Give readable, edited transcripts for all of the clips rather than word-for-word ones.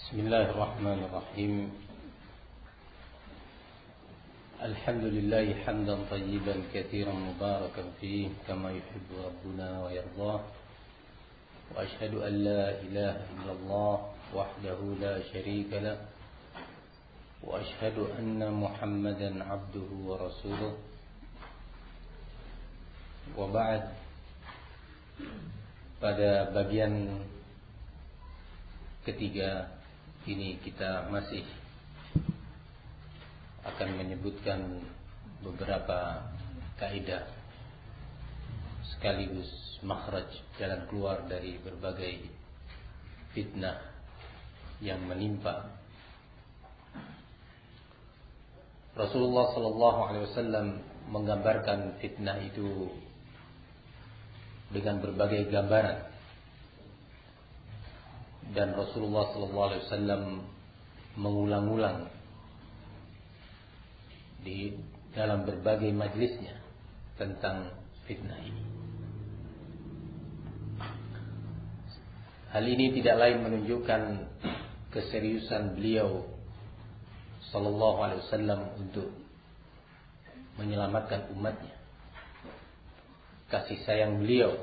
بسم الله الرحمن الرحيم. الحمد لله حمدا طيبا كثيرا مباركا فيه كما يحب ربنا ويرضاه، وأشهد أن لا إله إلا الله وحده لا شريك له، وأشهد أن محمدا عبده ورسوله. وبعد، pada bagian ketiga ini kita masih akan menyebutkan beberapa kaidah sekaligus makhraj, jalan keluar dari berbagai fitnah yang menimpa. Rasulullah sallallahu alaihi wasallam menggambarkan fitnah itu dengan berbagai gambaran, dan Rasulullah sallallahu alaihi wasallam mengulang-ulang di dalam berbagai majlisnya tentang fitnah ini. Hal ini tidak lain menunjukkan keseriusan beliau sallallahu alaihi wasallam untuk menyelamatkan umatnya, kasih sayang beliau,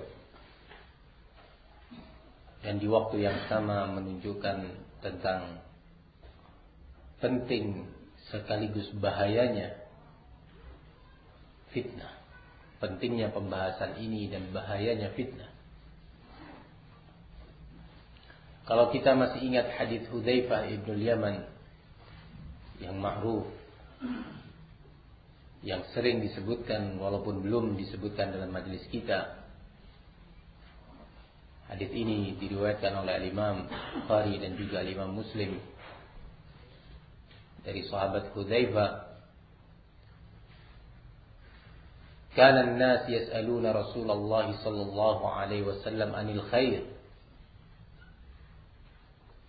dan di waktu yang sama menunjukkan tentang penting sekaligus bahayanya fitnah, pentingnya pembahasan ini dan bahayanya fitnah. Kalau kita masih ingat hadis Hudzaifah ibn Yaman yang ma'ruf, yang sering disebutkan walaupun belum disebutkan dalam majelis kita. Hadis ini diriwayatkan oleh Imam Bukhari dan juga Imam Muslim dari sahabat Hudzaifah. Kana an-nas yas'aluna Rasulullah sallallahu alaihi wasallam 'anil khair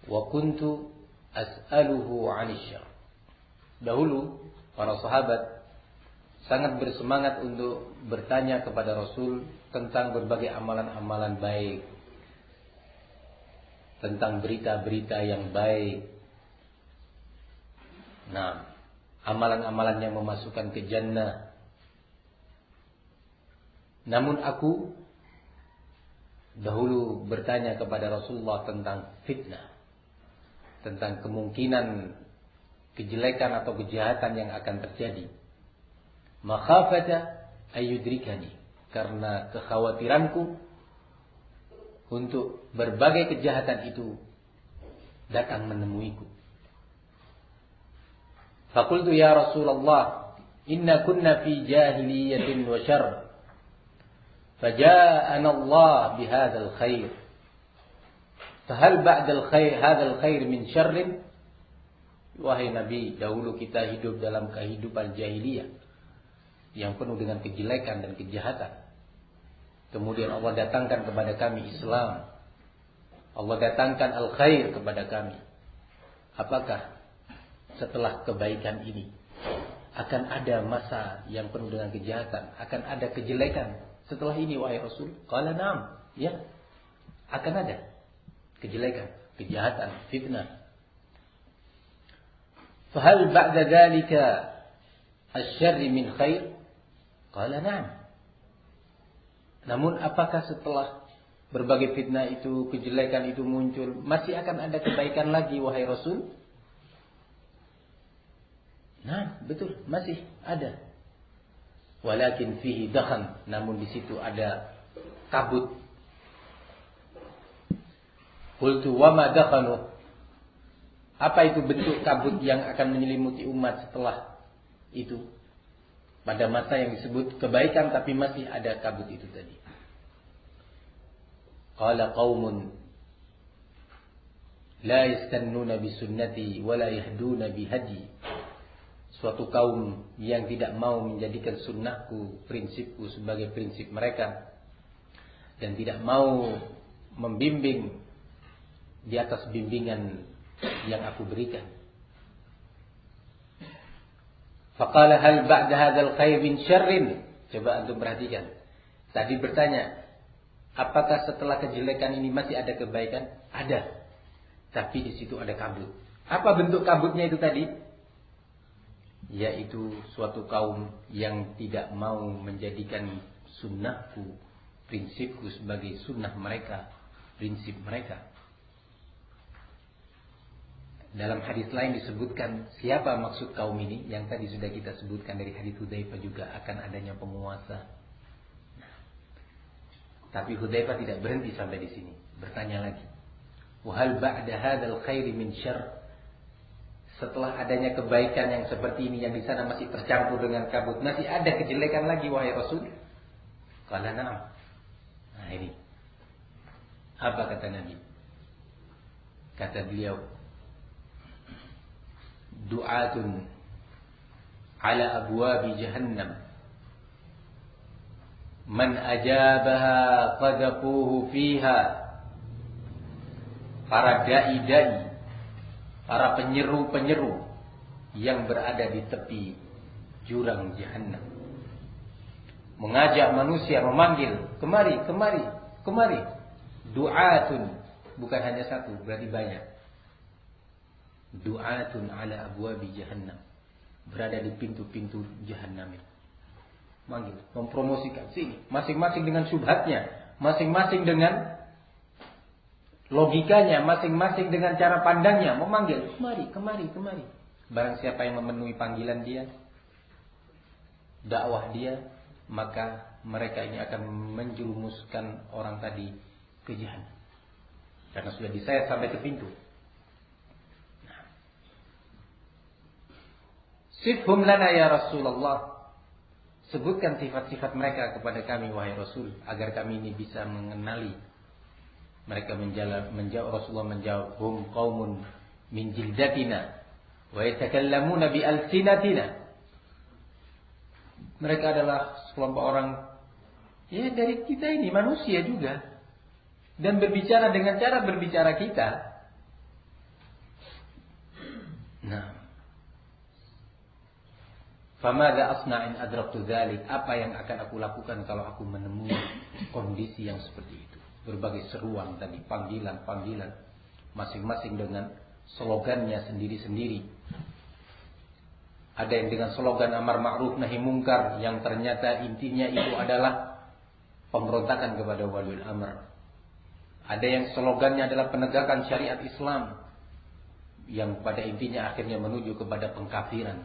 wa kuntu as'aluhu 'anil syarr. Dahulu para sahabat sangat bersemangat untuk bertanya kepada Rasul tentang berbagai amalan-amalan baik, tentang berita-berita yang baik. Nah, amalan-amalan yang memasukkan ke jannah. Namun aku dahulu bertanya kepada Rasulullah tentang fitnah, tentang kemungkinan kejelekan atau kejahatan yang akan terjadi. Makhafata ayyudrikani, karena kekhawatiranku untuk berbagai kejahatan itu datang menemuiku. Faqultu ya Rasulullah, inna kunna fi jahiliyatin wa syarr, faja'ana Allah bihadzal khair, fahal ba'dal khair hadzal khair min syarrin? Wahai Nabi, dahulu kita hidup dalam kehidupan jahiliyah yang penuh dengan kejelekan dan kejahatan. Kemudian Allah datangkan kepada kami Islam. Allah datangkan al-khair kepada kami. Apakah setelah kebaikan ini akan ada masa yang penuh dengan kejahatan? Akan ada kejelekan setelah ini, wahai Rasul? Qala na'am. Ya, akan ada kejelekan, kejahatan, fitnah. Fahal ba'da dzalika asy-syarri min khair? Qala na'am. Namun apakah setelah berbagai fitnah itu, kejelekan itu muncul, masih akan ada kebaikan lagi, wahai Rasul? Nah, betul, masih ada. Walakin fihi dakhan, namun di situ ada kabut. Qultu wa ma dakhanu? Apa itu bentuk kabut yang akan menyelimuti umat setelah itu? Pada masa yang disebut kebaikan tapi masih ada kabut itu tadi. Qala qaumun la yastannuna bi sunnati wa la yahduna bi hadi. Suatu kaum yang tidak mau menjadikan sunnahku, prinsipku sebagai prinsip mereka, dan tidak mau membimbing di atas bimbingan yang aku berikan. Faqala hal ba'da hadzal khair min syarrin? Coba antum perhatikan. Tadi bertanya, apakah setelah kejelekan ini masih ada kebaikan? Ada. tapi di situ ada kabut. Apa bentuk kabutnya itu tadi? Yaitu suatu kaum yang tidak mau menjadikan sunnahku, prinsipku sebagai sunnah mereka, prinsip mereka. Dalam hadis lain disebutkan siapa maksud kaum ini, yang tadi sudah kita sebutkan dari hadis Hudzaifah juga, akan adanya penguasa. Tapi Hudzaifah tidak berhenti sampai di sini, bertanya lagi, wa hal ba'da hadzal khairi min syarr? Setelah adanya kebaikan yang seperti ini, yang di sana masih tercampur dengan kabut, masih ada kejelekan lagi wahai Rasul? Qala na'am. Nah ini, apa kata Nabi? Kata beliau, du'atun ala abwabi jahannam man ajabaha qadhafuhu fiha. Para dai-dai, para penyeru-penyeru yang berada di tepi jurang jahannam, mengajak manusia, memanggil, kemari, kemari, kemari. Du'atun, bukan hanya satu, berarti banyak. Du'atun ala abwabi jahannam, berada di pintu-pintu jahannam. Manggil, mempromosikan sini, masing-masing dengan syubhatnya, masing-masing dengan logikanya, masing-masing dengan cara pandangnya, memanggil, kemari, kemari, kemari. Barang siapa yang memenuhi panggilan dia, dakwah dia, maka mereka ini akan menjerumuskan orang tadi ke jahannam, karena sudah disayat sampai ke pintu. Sifhum lana ya Rasulullah, sebutkan sifat-sifat mereka kepada kami wahai Rasul, agar kami ini bisa mengenali. Mereka menjawab, Rasulullah menjawab, hum qaumun min jildatina wa yatakallamuna bi alsinatina. Mereka adalah sekelompok orang ya dari kita ini, manusia juga, dan berbicara dengan cara berbicara kita. Nah, famadza asna in adraktu dzalik? Apa yang akan aku lakukan kalau aku menemui kondisi yang seperti itu? Berbagai seruan tadi, panggilan-panggilan, masing-masing dengan slogannya sendiri-sendiri. Ada yang dengan slogan amar ma'ruf nahi mungkar, yang ternyata intinya itu adalah pemberontakan kepada waliul amr. Ada yang slogannya adalah penegakan syariat Islam, yang pada intinya akhirnya menuju kepada pengkafiran.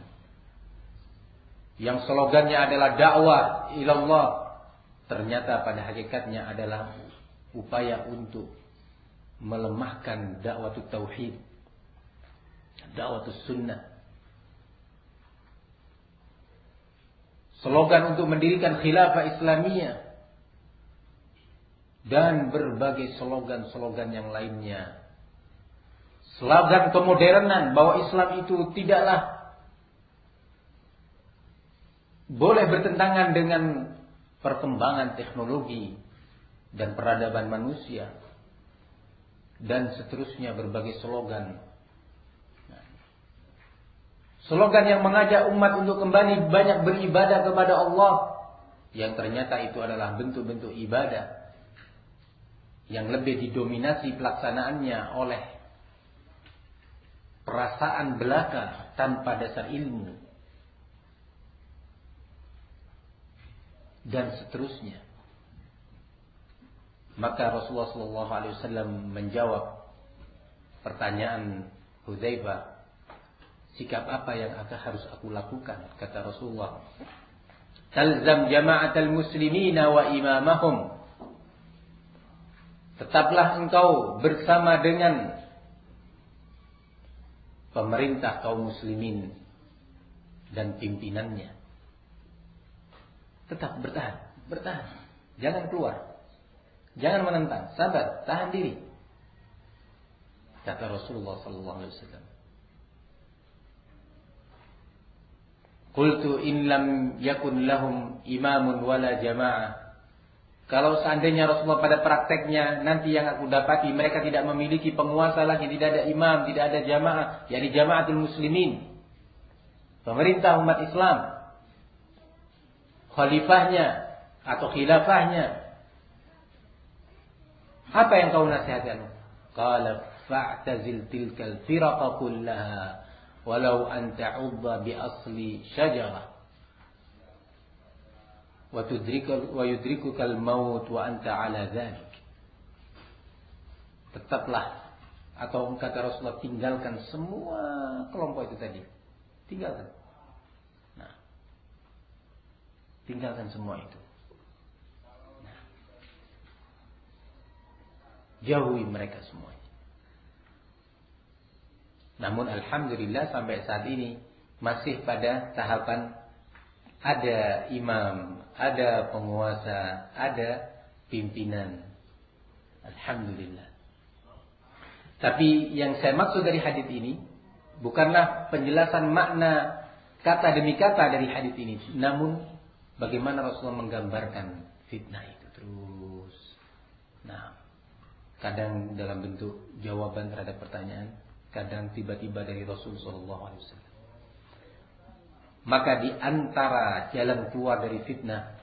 Yang slogannya adalah dakwah ilallah, ternyata pada hakikatnya adalah upaya untuk melemahkan dakwah tauhid, dakwah sunnah. Slogan untuk mendirikan khilafah Islamiyah, dan berbagai slogan-slogan yang lainnya. Slogan kemodernan bahwa Islam itu tidaklah boleh bertentangan dengan perkembangan teknologi dan peradaban manusia, dan seterusnya, berbagai slogan. Slogan yang mengajak umat untuk kembali banyak beribadah kepada Allah, yang ternyata itu adalah bentuk-bentuk ibadah yang lebih didominasi pelaksanaannya oleh perasaan belaka tanpa dasar ilmu, dan seterusnya. Maka Rasulullah SAW menjawab pertanyaan Hudzaifah, sikap apa yang harus aku lakukan? Kata Rasulullah, talzam jama'atal muslimina wa imamahum. Tetaplah engkau bersama dengan pemerintah kaum muslimin dan pimpinannya. Tetap bertahan, jangan keluar. Jangan menentang, sabar, tahan diri. Kata Rasulullah SAW. Qultu in lam yakun lahum imamun wala jama'ah. Kalau seandainya Rasulullah pada prakteknya nanti yang aku dapati, mereka tidak memiliki penguasa lagi, tidak ada imam, tidak ada jamaah, yakni jamaatul muslimin, pemerintah umat Islam, khalifahnya atau khilafahnya. Apa yang kau nasihatkan? Qala fa'tazil tilkal firaqa kullaha walau an ta'udda bi asli syajarah wa yudrikukal maut wa anta ala dhalik. Tetaplah, atau kata Rasulullah, tinggalkan semua kelompok itu tadi. Tinggalkan. Nah, tinggalkan semua itu. Nah, jauhi mereka semuanya. Namun alhamdulillah sampai saat ini masih pada tahapan ada imam, ada penguasa, ada pimpinan. Alhamdulillah. Tapi yang saya maksud dari hadis ini bukanlah penjelasan makna kata demi kata dari hadis ini, namun bagaimana Rasulullah menggambarkan fitnah itu terus. Nah, kadang dalam bentuk jawaban terhadap pertanyaan, kadang tiba-tiba dari Rasulullah SAW. Maka di antara jalan keluar dari fitnah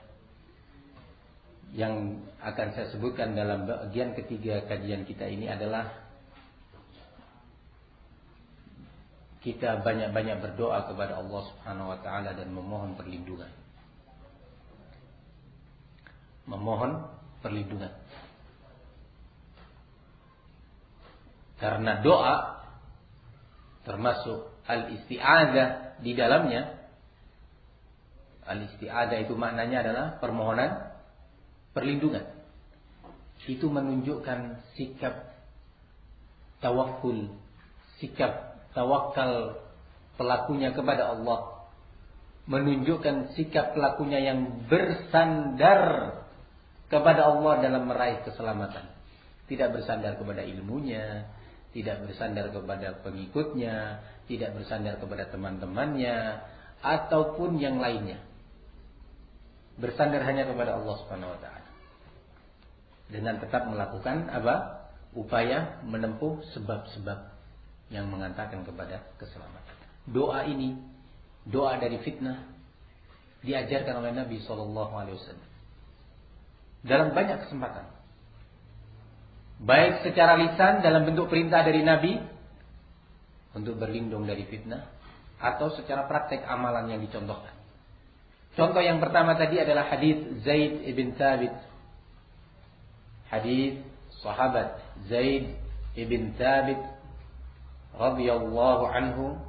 yang akan saya sebutkan dalam bagian ketiga kajian kita ini adalah kita banyak-banyak berdoa kepada Allah Subhanahu wa taala dan memohon perlindungan. Memohon perlindungan. Karena doa termasuk al-isti'adzah di dalamnya. Al-isti'adzah itu maknanya adalah permohonan perlindungan. Itu menunjukkan sikap tawakkul, sikap tawakal pelakunya kepada Allah, menunjukkan sikap pelakunya yang bersandar kepada Allah dalam meraih keselamatan. Tidak bersandar kepada ilmunya, tidak bersandar kepada pengikutnya, tidak bersandar kepada teman-temannya ataupun yang lainnya. Bersandar hanya kepada Allah Subhanahu wa taala. Dengan tetap melakukan apa? Upaya menempuh sebab-sebab yang mengantarkan kepada keselamatan. Doa ini, doa dari fitnah, diajarkan oleh Nabi SAW dalam banyak kesempatan. Baik secara lisan dalam bentuk perintah dari Nabi untuk berlindung dari fitnah, atau secara praktek amalan yang dicontohkan. Contoh yang pertama tadi adalah hadis Zaid ibn Thabit. Hadis sahabat Zaid ibn Thabit radhiyallahu anhu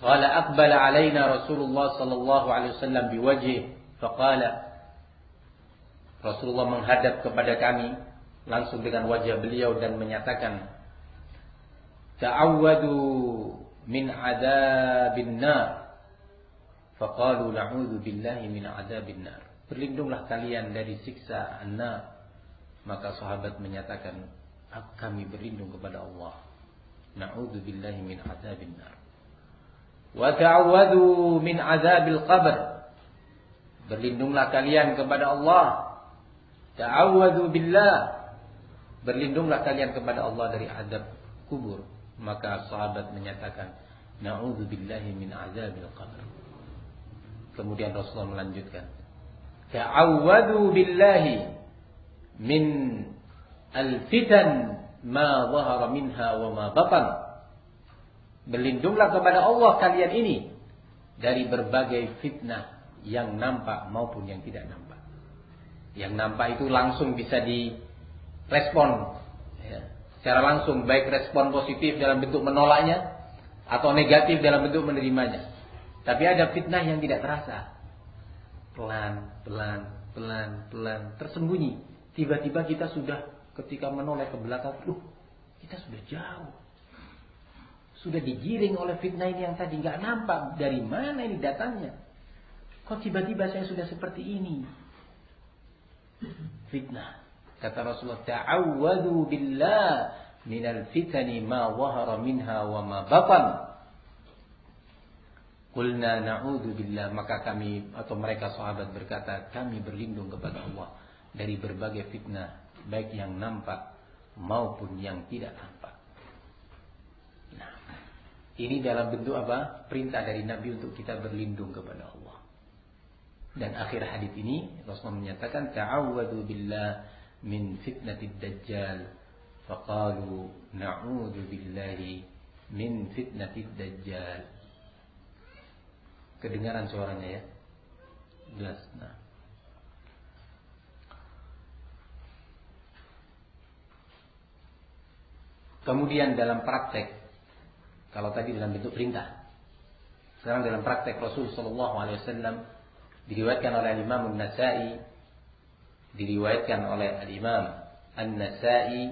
qala aqbala alaina Rasulullah sallallahu alaihi wasallam biwajhi faqala, Rasulullah menghadap kepada kami langsung dengan wajah beliau dan menyatakan, ta'awwadu min adzabin nar. Faqalu na'udzu billahi min adzabin nar. Berlindunglah kalian dari siksa an-nar. Maka sahabat menyatakan, kami berlindung kepada Allah. Na'udzu billahi min adzabin nar. Wa ta'awwadu min adzabil qabr. Berlindunglah kalian kepada Allah. Ta'awwadu billah. Berlindunglah kalian kepada Allah dari azab kubur. Maka sahabat menyatakan, na'udzu billahi min adzabil qabr. Kemudian Rasulullah melanjutkan, ta'awwadu billahi min al-fitan ma zahara minha wa ma batan. Berlindunglah kepada Allah kalian ini dari berbagai fitnah yang nampak maupun yang tidak nampak. Yang nampak itu langsung bisa direspon ya, secara langsung, baik respon positif dalam bentuk menolaknya atau negatif dalam bentuk menerimanya. Tapi ada fitnah yang tidak terasa, pelan tersembunyi. Tiba-tiba kita sudah ketika menoleh ke belakang, kita sudah jauh. Sudah digiring oleh fitnah ini yang tadi nggak nampak dari mana ini datangnya. Kok tiba-tiba saya sudah seperti ini? Fitnah. Kata Rasulullah, ta'awwadu billah minal fitani ma zahara minha wa ma batan. Qulna na'udzu billah. Maka kami atau mereka sahabat berkata, kami berlindung kepada Allah dari berbagai fitnah, baik yang nampak maupun yang tidak nampak. Nah, ini dalam bentuk apa? Perintah dari Nabi untuk kita berlindung kepada Allah. Dan akhir hadis ini Rasulullah menyatakan ta'awwadu billah min fitnatid dajjal. Faqalu na'udzu billahi min fitnatid dajjal. Kedengaran suaranya ya? Jelas. Nah. Kemudian dalam praktek, kalau tadi dalam bentuk perintah, sekarang dalam praktek Rasul sallallahu alaihi wasallam diriwayatkan oleh Imam An-Nasa'i, diriwayatkan oleh Imam An-Nasa'i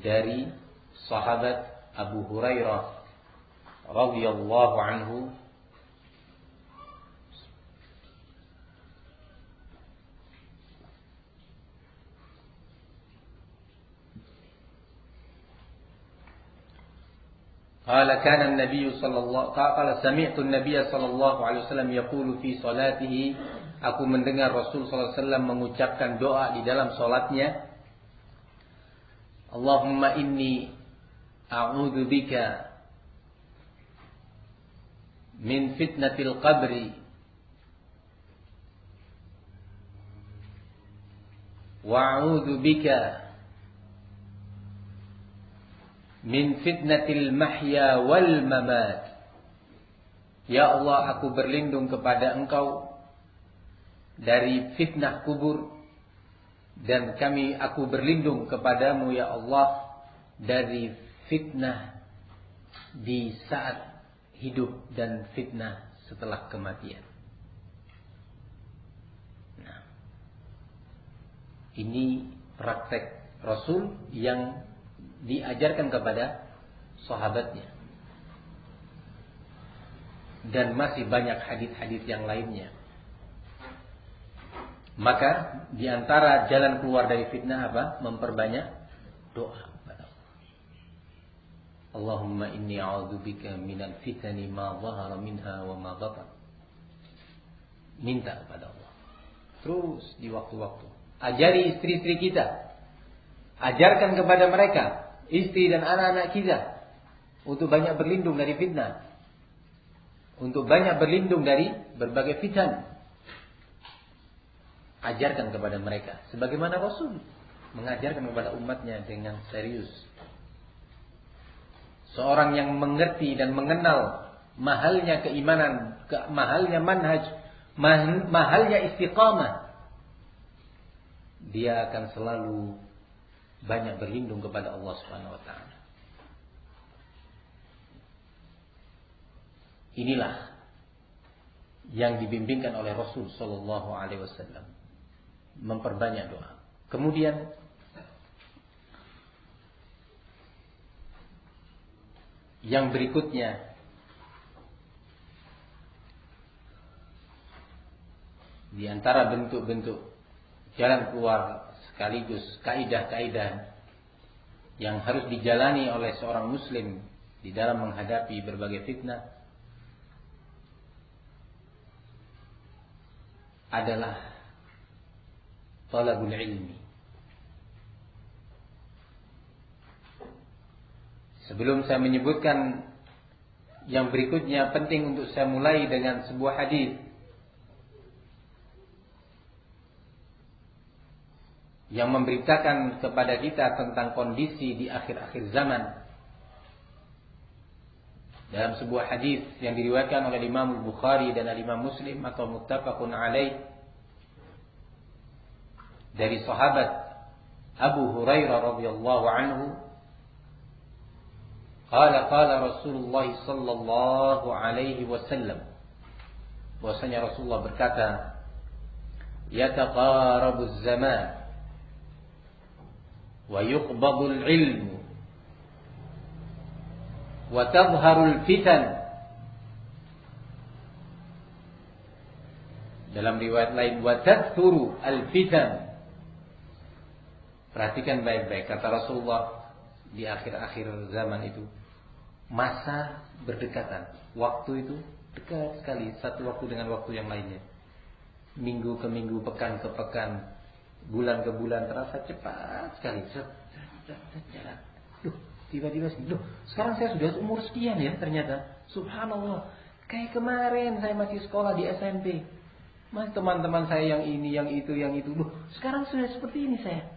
dari sahabat Abu Hurairah radhiyallahu anhu قال كان النبي صلى الله قال سمعت النبي صلى الله عليه وسلم يقول في صلاته, aku mendengar Rasul sallallahu alaihi wasallam mengucapkan doa di dalam salatnya, Allahumma inni a'udzu bika min fitnatil qabri wa a'udzu bika min fitnatil mahya wal mamat. Ya Allah, aku berlindung kepada Engkau dari fitnah kubur, dan aku berlindung kepadamu ya Allah dari fitnah di saat hidup dan fitnah setelah kematian. Nah, ini praktek Rasul yang diajarkan kepada sahabatnya. Dan masih banyak hadis-hadis yang lainnya. Maka di antara jalan keluar dari fitnah apa? Memperbanyak doa kepada Allah. Allahumma inni a'udzubika minal fitani ma dhahara minha wa ma batan. Minta kepada Allah. Terus di waktu-waktu. Ajari istri-istri kita. Ajarkan kepada mereka, istri dan anak-anak kita, untuk banyak berlindung dari fitnah, untuk banyak berlindung dari berbagai fitan. Ajarkan kepada mereka, sebagaimana Rasul mengajarkan kepada umatnya dengan serius. Seorang yang mengerti dan mengenal mahalnya keimanan, mahalnya manhaj, mahalnya istiqamah, dia akan selalu banyak berlindung kepada Allah Subhanahu wa taala. Inilah yang dibimbingkan oleh Rasul sallallahu alaihi wasallam, memperbanyak doa. Kemudian yang berikutnya, di antara bentuk-bentuk jalan keluar sekaligus kaidah-kaidah yang harus dijalani oleh seorang muslim di dalam menghadapi berbagai fitnah adalah talabul ilmi. Sebelum saya menyebutkan yang berikutnya, penting untuk saya mulai dengan sebuah hadis yang memberitakan kepada kita tentang kondisi di akhir-akhir zaman. Dalam sebuah hadis yang diriwayatkan oleh Imam Bukhari dan Imam Muslim atau muttafaqun alaih, dari sahabat Abu Hurairah radhiyallahu anhu, qala Rasulullah sallallahu alaihi wasallam, bahwasanya Rasulullah berkata, yataqarabuz zaman wa yuqbadul ilmu wa tadhharul fitan. Dalam riwayat lain, wa tadhuru al fitan. Perhatikan baik-baik kata Rasulullah, di akhir-akhir zaman itu masa berdekatan, waktu itu dekat sekali, satu waktu dengan waktu yang lainnya, minggu ke minggu, pekan ke pekan, bulan ke bulan, terasa cepat sekali. Jalan. Tiba-tiba sih, sekarang saya sudah umur sekian ya ternyata. Subhanallah. Kayak kemarin saya masih sekolah di SMP. Mas, teman-teman saya yang ini, yang itu. Loh, sekarang sudah seperti ini saya.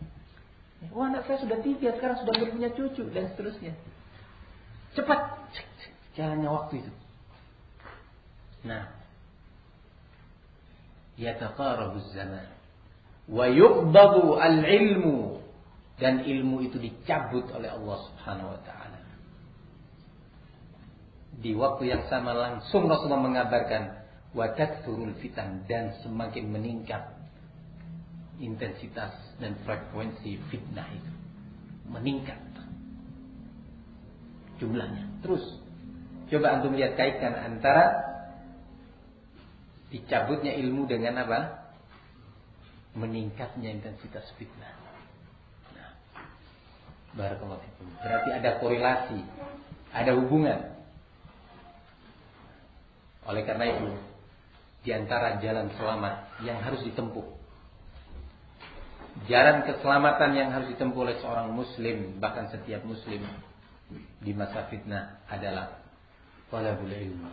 Wah, anak saya sudah 3, sekarang sudah punya cucu, dan seterusnya. Cepat jalannya waktu itu. Nah, yataqarabuz zaman wa yuqbadu al-ilmu, dan ilmu itu dicabut oleh Allah Subhanahu wa taala. Di waktu yang sama langsung Rasulullah mengabarkan wa takthurul fitan, dan semakin meningkat intensitas dan frekuensi fitnah itu. Meningkat jumlahnya. Terus coba antum lihat, kaitkan antara dicabutnya ilmu dengan apa? Meningkatnya intensitas fitnah. Nah, barakallahu fikum. Berarti ada korelasi, ada hubungan. Oleh karena itu, di antara jalan selamat yang harus ditempuh, jalan keselamatan yang harus ditempuh oleh seorang muslim, bahkan setiap muslim di masa fitnah, adalah talabul ilmu.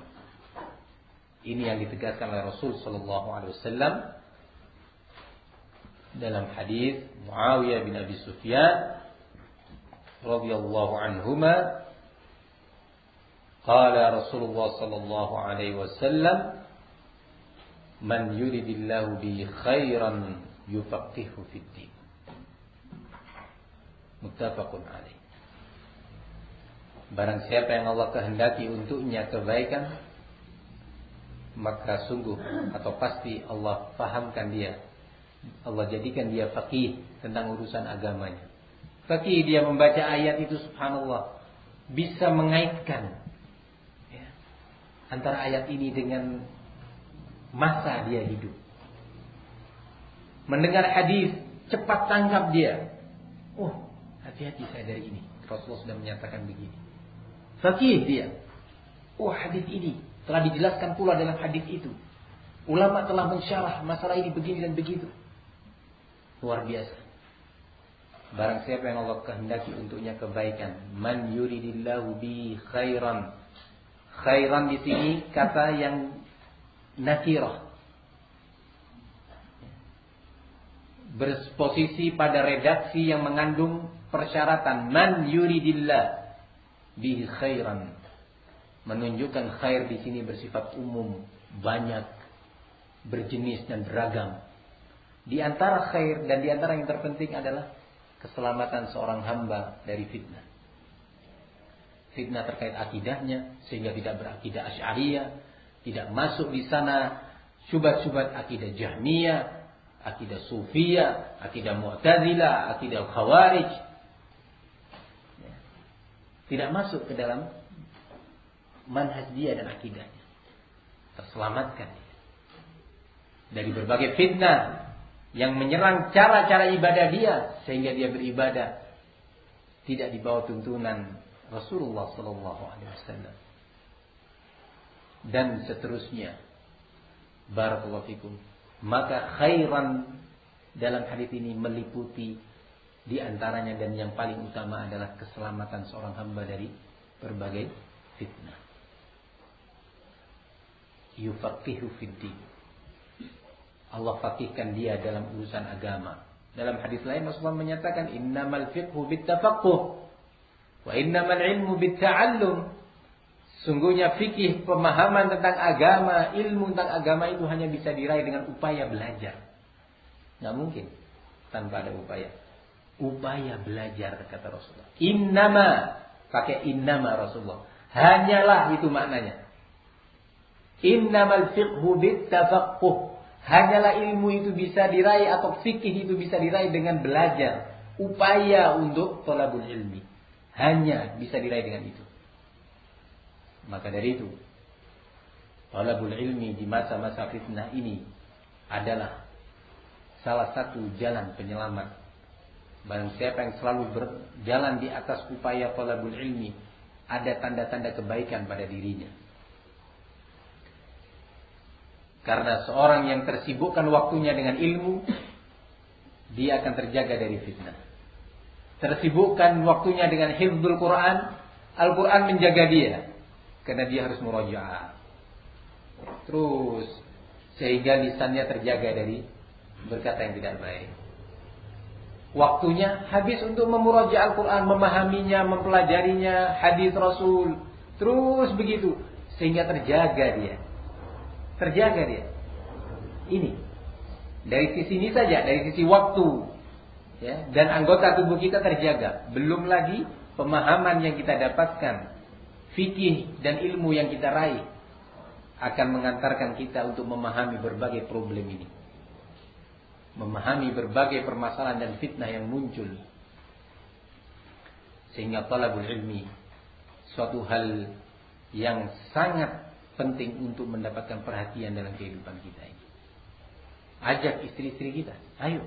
Ini yang ditegaskan oleh Rasul sallallahu alaihi wasallam dalam hadis Muawiyah bin Abi Sufyan radhiyallahu anhuma, qala Rasulullah sallallahu alaihi wasallam, man yuridillahu bihi khairan yufaqihu fid din. Muttafaqun alaih. Barang siapa yang Allah kehendaki untuknya kebaikan, maka sungguh atau pasti Allah fahamkan dia, Allah jadikan dia faqih tentang urusan agamanya. Faqih, dia membaca ayat itu, subhanallah, bisa mengaitkan ya, antara ayat ini dengan masa dia hidup. Mendengar hadis, cepat tangkap dia. Oh, hati-hati saya dari ini, Rasulullah sudah menyatakan begini. Faqih dia. Oh, hadis ini telah dijelaskan pula dalam hadis itu. Ulama telah mensyarah masalah ini begini dan begitu. Luar biasa. Barang siapa yang Allah kehendaki untuknya kebaikan, man yuridillahu bi khairan. Khairan di sini kata yang nakirah, berposisi pada redaksi yang mengandung persyaratan. Man yuridillah bi khairan, menunjukkan khair di sini bersifat umum, banyak, berjenis dan beragam. Di antara khair dan di antara yang terpenting adalah keselamatan seorang hamba dari fitnah. Fitnah terkait akidahnya, sehingga tidak berakidah Asy'ariyah, tidak masuk di sana syubhat-syubhat akidah Jahmiyah, akidah Sufiyah, akidah Mu'tazilah, akidah Khawarij. Tidak masuk ke dalam manhaj dia dan akidahnya. Terselamatkan dia dari berbagai fitnah yang menyerang cara-cara ibadah dia, sehingga dia beribadah tidak di bawah tuntunan Rasulullah sallallahu alaihi wasallam. Dan seterusnya. Barakallahu fikum. Maka khairan dalam hadis ini meliputi di antaranya dan yang paling utama adalah keselamatan seorang hamba dari berbagai fitnah. Yufaqihu fid din. Allah faqihkan dia dalam urusan agama. Dalam hadis lain Rasulullah menyatakan, innamal fiqhu bittafaqquh wa innamal ilmu bitta'allum. Sungguhnya fikih, pemahaman tentang agama, ilmu tentang agama itu hanya bisa diraih dengan upaya belajar. Nggak mungkin tanpa ada upaya. Upaya belajar, kata Rasulullah. Innama, pakai innama Rasulullah. Hanyalah itu maknanya. Innamal fiqhu bittafaqquh. Hanyalah ilmu itu bisa diraih atau fikih itu bisa diraih dengan belajar. Upaya untuk thalabul ilmi hanya bisa diraih dengan itu. Maka dari itu, thalabul ilmi di masa-masa fitnah ini adalah salah satu jalan penyelamat. Barang siapa yang selalu berjalan di atas upaya thalabul ilmi, ada tanda-tanda kebaikan pada dirinya. Karena seorang yang tersibukkan waktunya dengan ilmu, dia akan terjaga dari fitnah. Tersibukkan waktunya dengan hifdzul Quran, Al-Quran menjaga dia. Karena dia harus murajaah. Terus sehingga lisannya terjaga dari berkata yang tidak baik. Waktunya habis untuk memuraja Al-Quran, memahaminya, mempelajarinya, hadis Rasul, terus begitu, sehingga terjaga dia. Ini dari sisi ini saja, dari sisi waktu, ya, dan anggota tubuh kita terjaga. Belum lagi pemahaman yang kita dapatkan, fikih dan ilmu yang kita raih akan mengantarkan kita untuk memahami berbagai problem ini, memahami berbagai permasalahan dan fitnah yang muncul, sehingga talabul ilmi suatu hal yang sangat penting untuk mendapatkan perhatian dalam kehidupan kita ini. Ajak istri-istri kita, ayo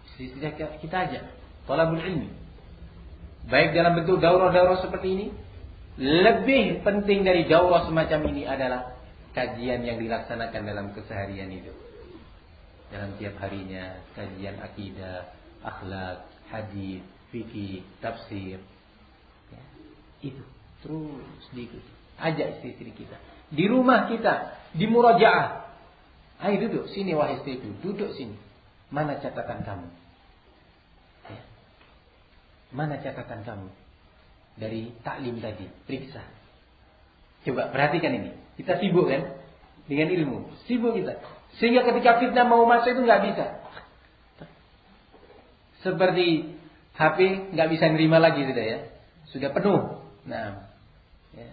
istri-istri kita ajak talabul ilmi, baik dalam bentuk daurah-daurah seperti ini. Lebih penting dari daurah semacam ini adalah kajian yang dilaksanakan dalam keseharian itu. Dalam tiap harinya kajian akidah, akhlak, hadis, fikih, tafsir, ya, itu terus diikuti. Ajak istri-istri kita di rumah kita, di murajaah. Ayo duduk sini wahai istri itu, duduk sini. Mana catatan kamu? Ya. Mana catatan kamu dari taklim tadi? Periksa. Coba perhatikan ini. Kita sibuk kan dengan ilmu, sibuk kita. Sehingga ketika fitnah mau masuk itu nggak bisa. Seperti HP nggak bisa nerima lagi sudah ya, sudah penuh. Nah, ya.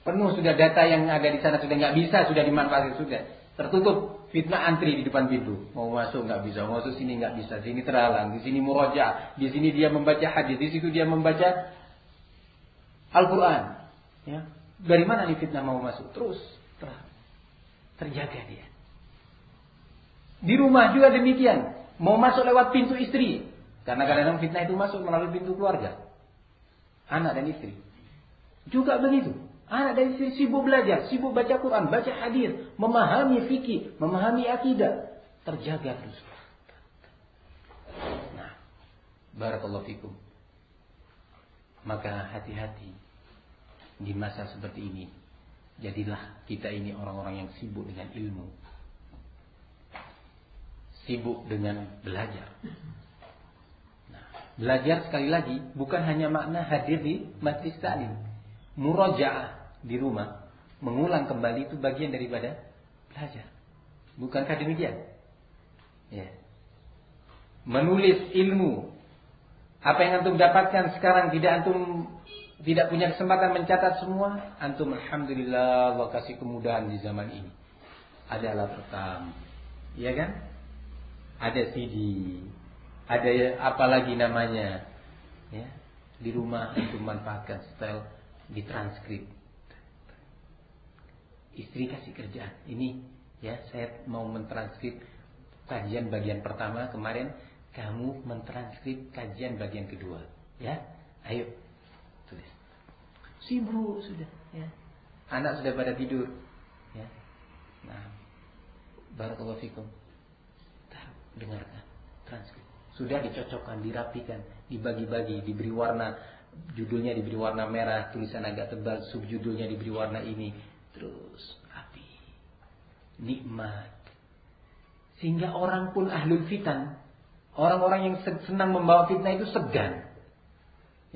Penuh sudah data yang ada di sana, sudah nggak bisa, sudah dimanfaatkan, sudah tertutup. Fitnah antri di depan pintu, mau masuk nggak bisa, mau masuk sini nggak bisa, sini terhalang, di sini murajaah, di sini dia membaca hadis, di situ dia membaca Al-Quran. Ya. Dari mana nih fitnah mau masuk? Terus terjaga dia. Di rumah juga demikian. Mau masuk lewat pintu istri. Karena kadang-kadang fitnah itu masuk melalui pintu keluarga. Anak dan istri. Juga begitu. Anak dan istri sibuk belajar, sibuk baca Quran, baca hadis, memahami fikih, memahami akidah. Terjaga terus. Nah, barakallahu fikum. Maka hati-hati di masa seperti ini. Jadilah kita ini orang-orang yang sibuk dengan ilmu, sibuk dengan belajar. Nah, belajar sekali lagi bukan hanya makna hadir di majlis ta'lim. Murajaah di rumah, mengulang kembali itu bagian daripada belajar. Bukankah demikian? Ya. Menulis ilmu. Apa yang antum dapatkan sekarang tidak punya kesempatan mencatat semua, antum alhamdulillah Allah kasih kemudahan di zaman ini. Ada alat rekam, ya kan? Ada CD, ada apa lagi namanya, ya. Di rumah antum manfaatkan style ditranskrip. Istri kasih kerjaan. Ini ya, saya mau mentranskrip kajian bagian pertama kemarin, kamu mentranskrip kajian bagian kedua, ya. Ayo tulis. Sibuk sudah, ya. Anak sudah pada tidur, ya. Nah, barakallahu fikum. Dengarkan transkrip. Sudah dicocokkan, dirapikan, dibagi-bagi, diberi warna, judulnya diberi warna merah, tulisan agak tebal, subjudulnya diberi warna ini, terus rapi, nikmat. Sehingga orang pun ahlul fitan, orang-orang yang senang membawa fitnah itu segan.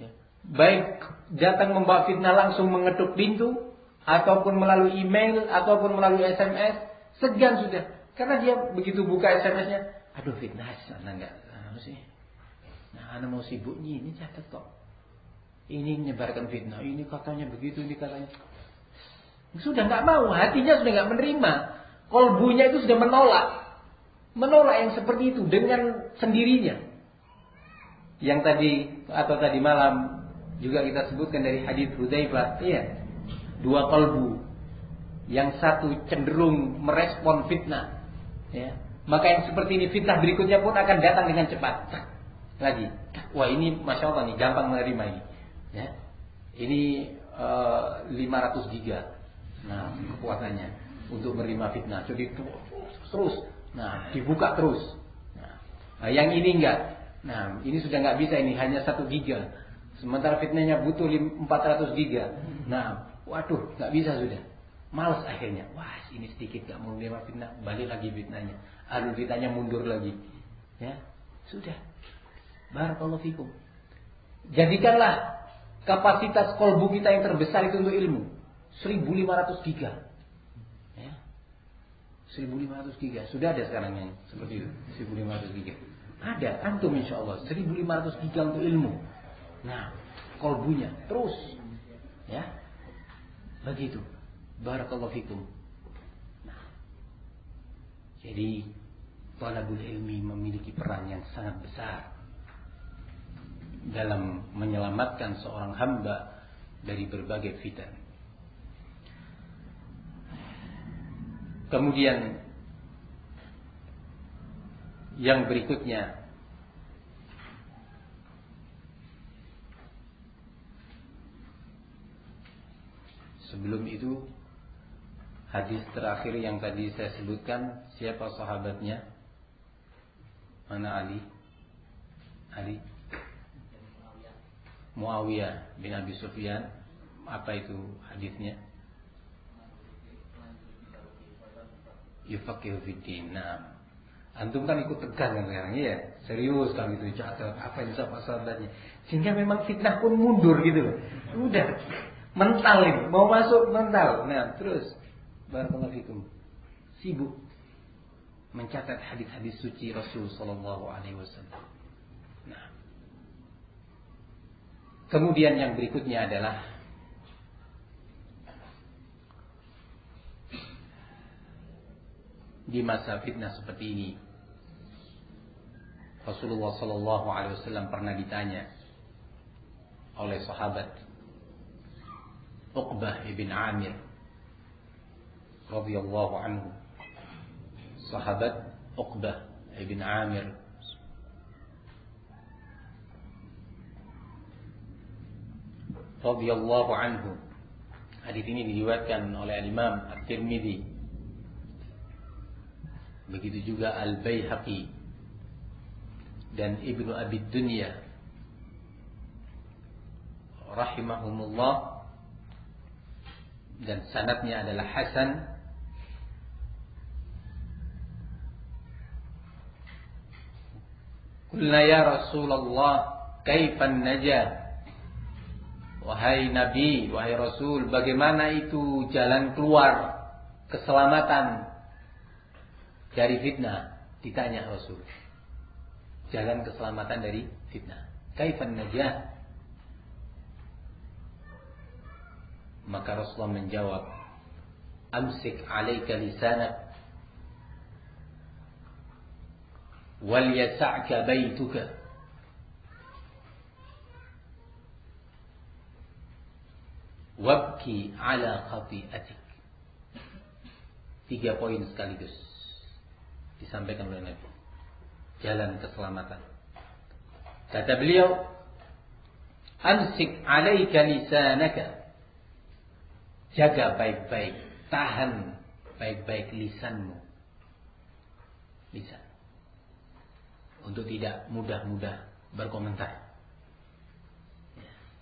Ya. Baik datang membawa fitnah langsung mengetuk pintu, ataupun melalui email, ataupun melalui SMS, segan sudah. Karena dia begitu buka SMS-nya, aduh fitnah, sana enggak, sih. Nah, anak mau sibuk ini catat kok. Ini menyebarkan fitnah, ini katanya begitu, ini katanya. Sudah enggak mau, hatinya sudah enggak menerima. Kolbunya itu sudah menolak yang seperti itu dengan sendirinya. Yang tadi malam juga kita sebutkan dari hadis Hudzaifah, iya. Dua kalbu. Yang satu cenderung merespon fitnah, ya. Maka yang seperti ini fitnah berikutnya pun akan datang dengan cepat. Lagi. Wah, ini Masya Allah nih, gampang menerima ini. Ya. Ini 500 giga. Nah, kekuatannya untuk menerima fitnah. Jadi terus. Nah, dibuka terus. Nah, yang ini enggak. Nah, ini sudah enggak bisa, ini hanya 1 giga. Sementara fitnahnya butuh 400 giga. Nah, waduh, enggak bisa sudah. Malas akhirnya. Wah, ini sedikit gak mau menerima fitnah, balik lagi fitnahnya. Ahlul fitnahnya mundur lagi. Ya, sudah. Barakallahu fikum. Jadikanlah kapasitas kolbu kita yang terbesar itu untuk ilmu. 1500 giga. Ya. 1500 giga. Sudah ada sekarang yang seperti itu. 1500 giga. Ada, antum insyaallah 1500 giga untuk ilmu. Nah, kolbunya terus. Ya. Begitu. Barakallahu fikum. Nah. Jadi talabul ilmi memiliki peran yang sangat besar dalam menyelamatkan seorang hamba dari berbagai fitan. Kemudian yang berikutnya, sebelum itu hadis terakhir yang tadi saya sebutkan, siapa sahabatnya? Mana Ali? Ali Muawiyah bin Abi Sufyan. Apa itu hadisnya? Yufaqihu fiddin. Nah, antum kan ikut tegang kan sekarang, ya? Serius kan itu, catat apa yang siapa sahabatnya. Sehingga memang fitnah pun mundur gitu loh. Udah mental ini, mau masuk mental. Nah, terus barakallahu fikum. Sibuk mencatat hadis-hadis suci Rasul sallallahu alaihi wasallam. Nah, kemudian yang berikutnya adalah di masa fitnah seperti ini, Rasulullah sallallahu alaihi wasallam pernah ditanya oleh sahabat Uqbah ibn Amir radhiyallahu anhu. Sahabat Uqbah ibn Amir radhiyallahu anhu. Hadis ini diriwayatkan oleh Imam At-Tirmidzi, begitu juga Al-Baihaqi dan Ibnu Abi Dunya rahimahumullah, dan sanadnya adalah hasan. Qulna ya Rasulullah, kaifan najah? Wahai Nabi, wahai Rasul, bagaimana itu jalan keluar keselamatan dari fitnah? Ditanya Rasul, jalan keselamatan dari fitnah, kaifan najah? Maka Rasulullah menjawab, amsik alaika lisanak wal yasa'ka baituka wabki ala khati'atik. 3 poin sekaligus disampaikan oleh Nabi, jalan keselamatan. Kata beliau, amsik alaika lisanaka, jaga baik-baik, tahan baik-baik lisanmu. Lisan, untuk tidak mudah-mudah berkomentar.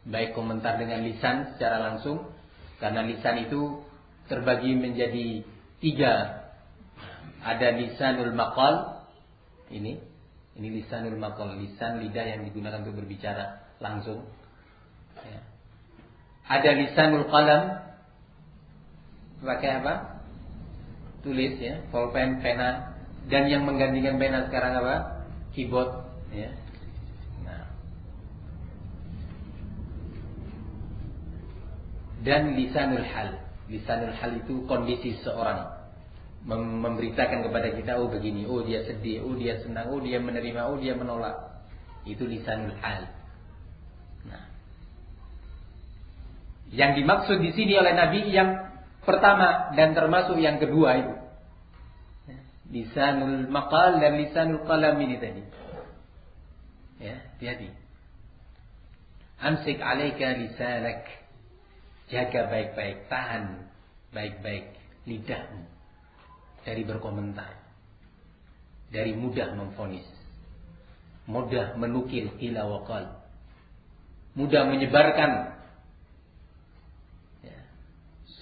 Baik komentar dengan lisan secara langsung, karena lisan itu terbagi menjadi 3. Ada lisanul maqal, ini lisanul maqal, lisan lidah yang digunakan untuk berbicara langsung. Ya. Ada lisanul qalam, pakai apa? Tulis, ya, pulpen, pena. Dan yang menggantikan pena sekarang apa? Keyboard, ya. Nah. Dan lisanul hal. Lisanul hal itu kondisi seorang, memberitakan kepada kita, oh begini, oh dia sedih, oh dia senang, oh dia menerima, oh dia menolak. Itu lisanul hal. Nah, yang dimaksud di sini oleh Nabi yang pertama dan termasuk yang kedua itu, lisanul maqal dan lisanul qalam ini tadi. Ya, hati-hati. Amsik alaika lisanak, jaga baik-baik, tahan baik-baik lidahmu dari berkomentar, dari mudah memvonis, mudah menukil qila wa qal, mudah menyebarkan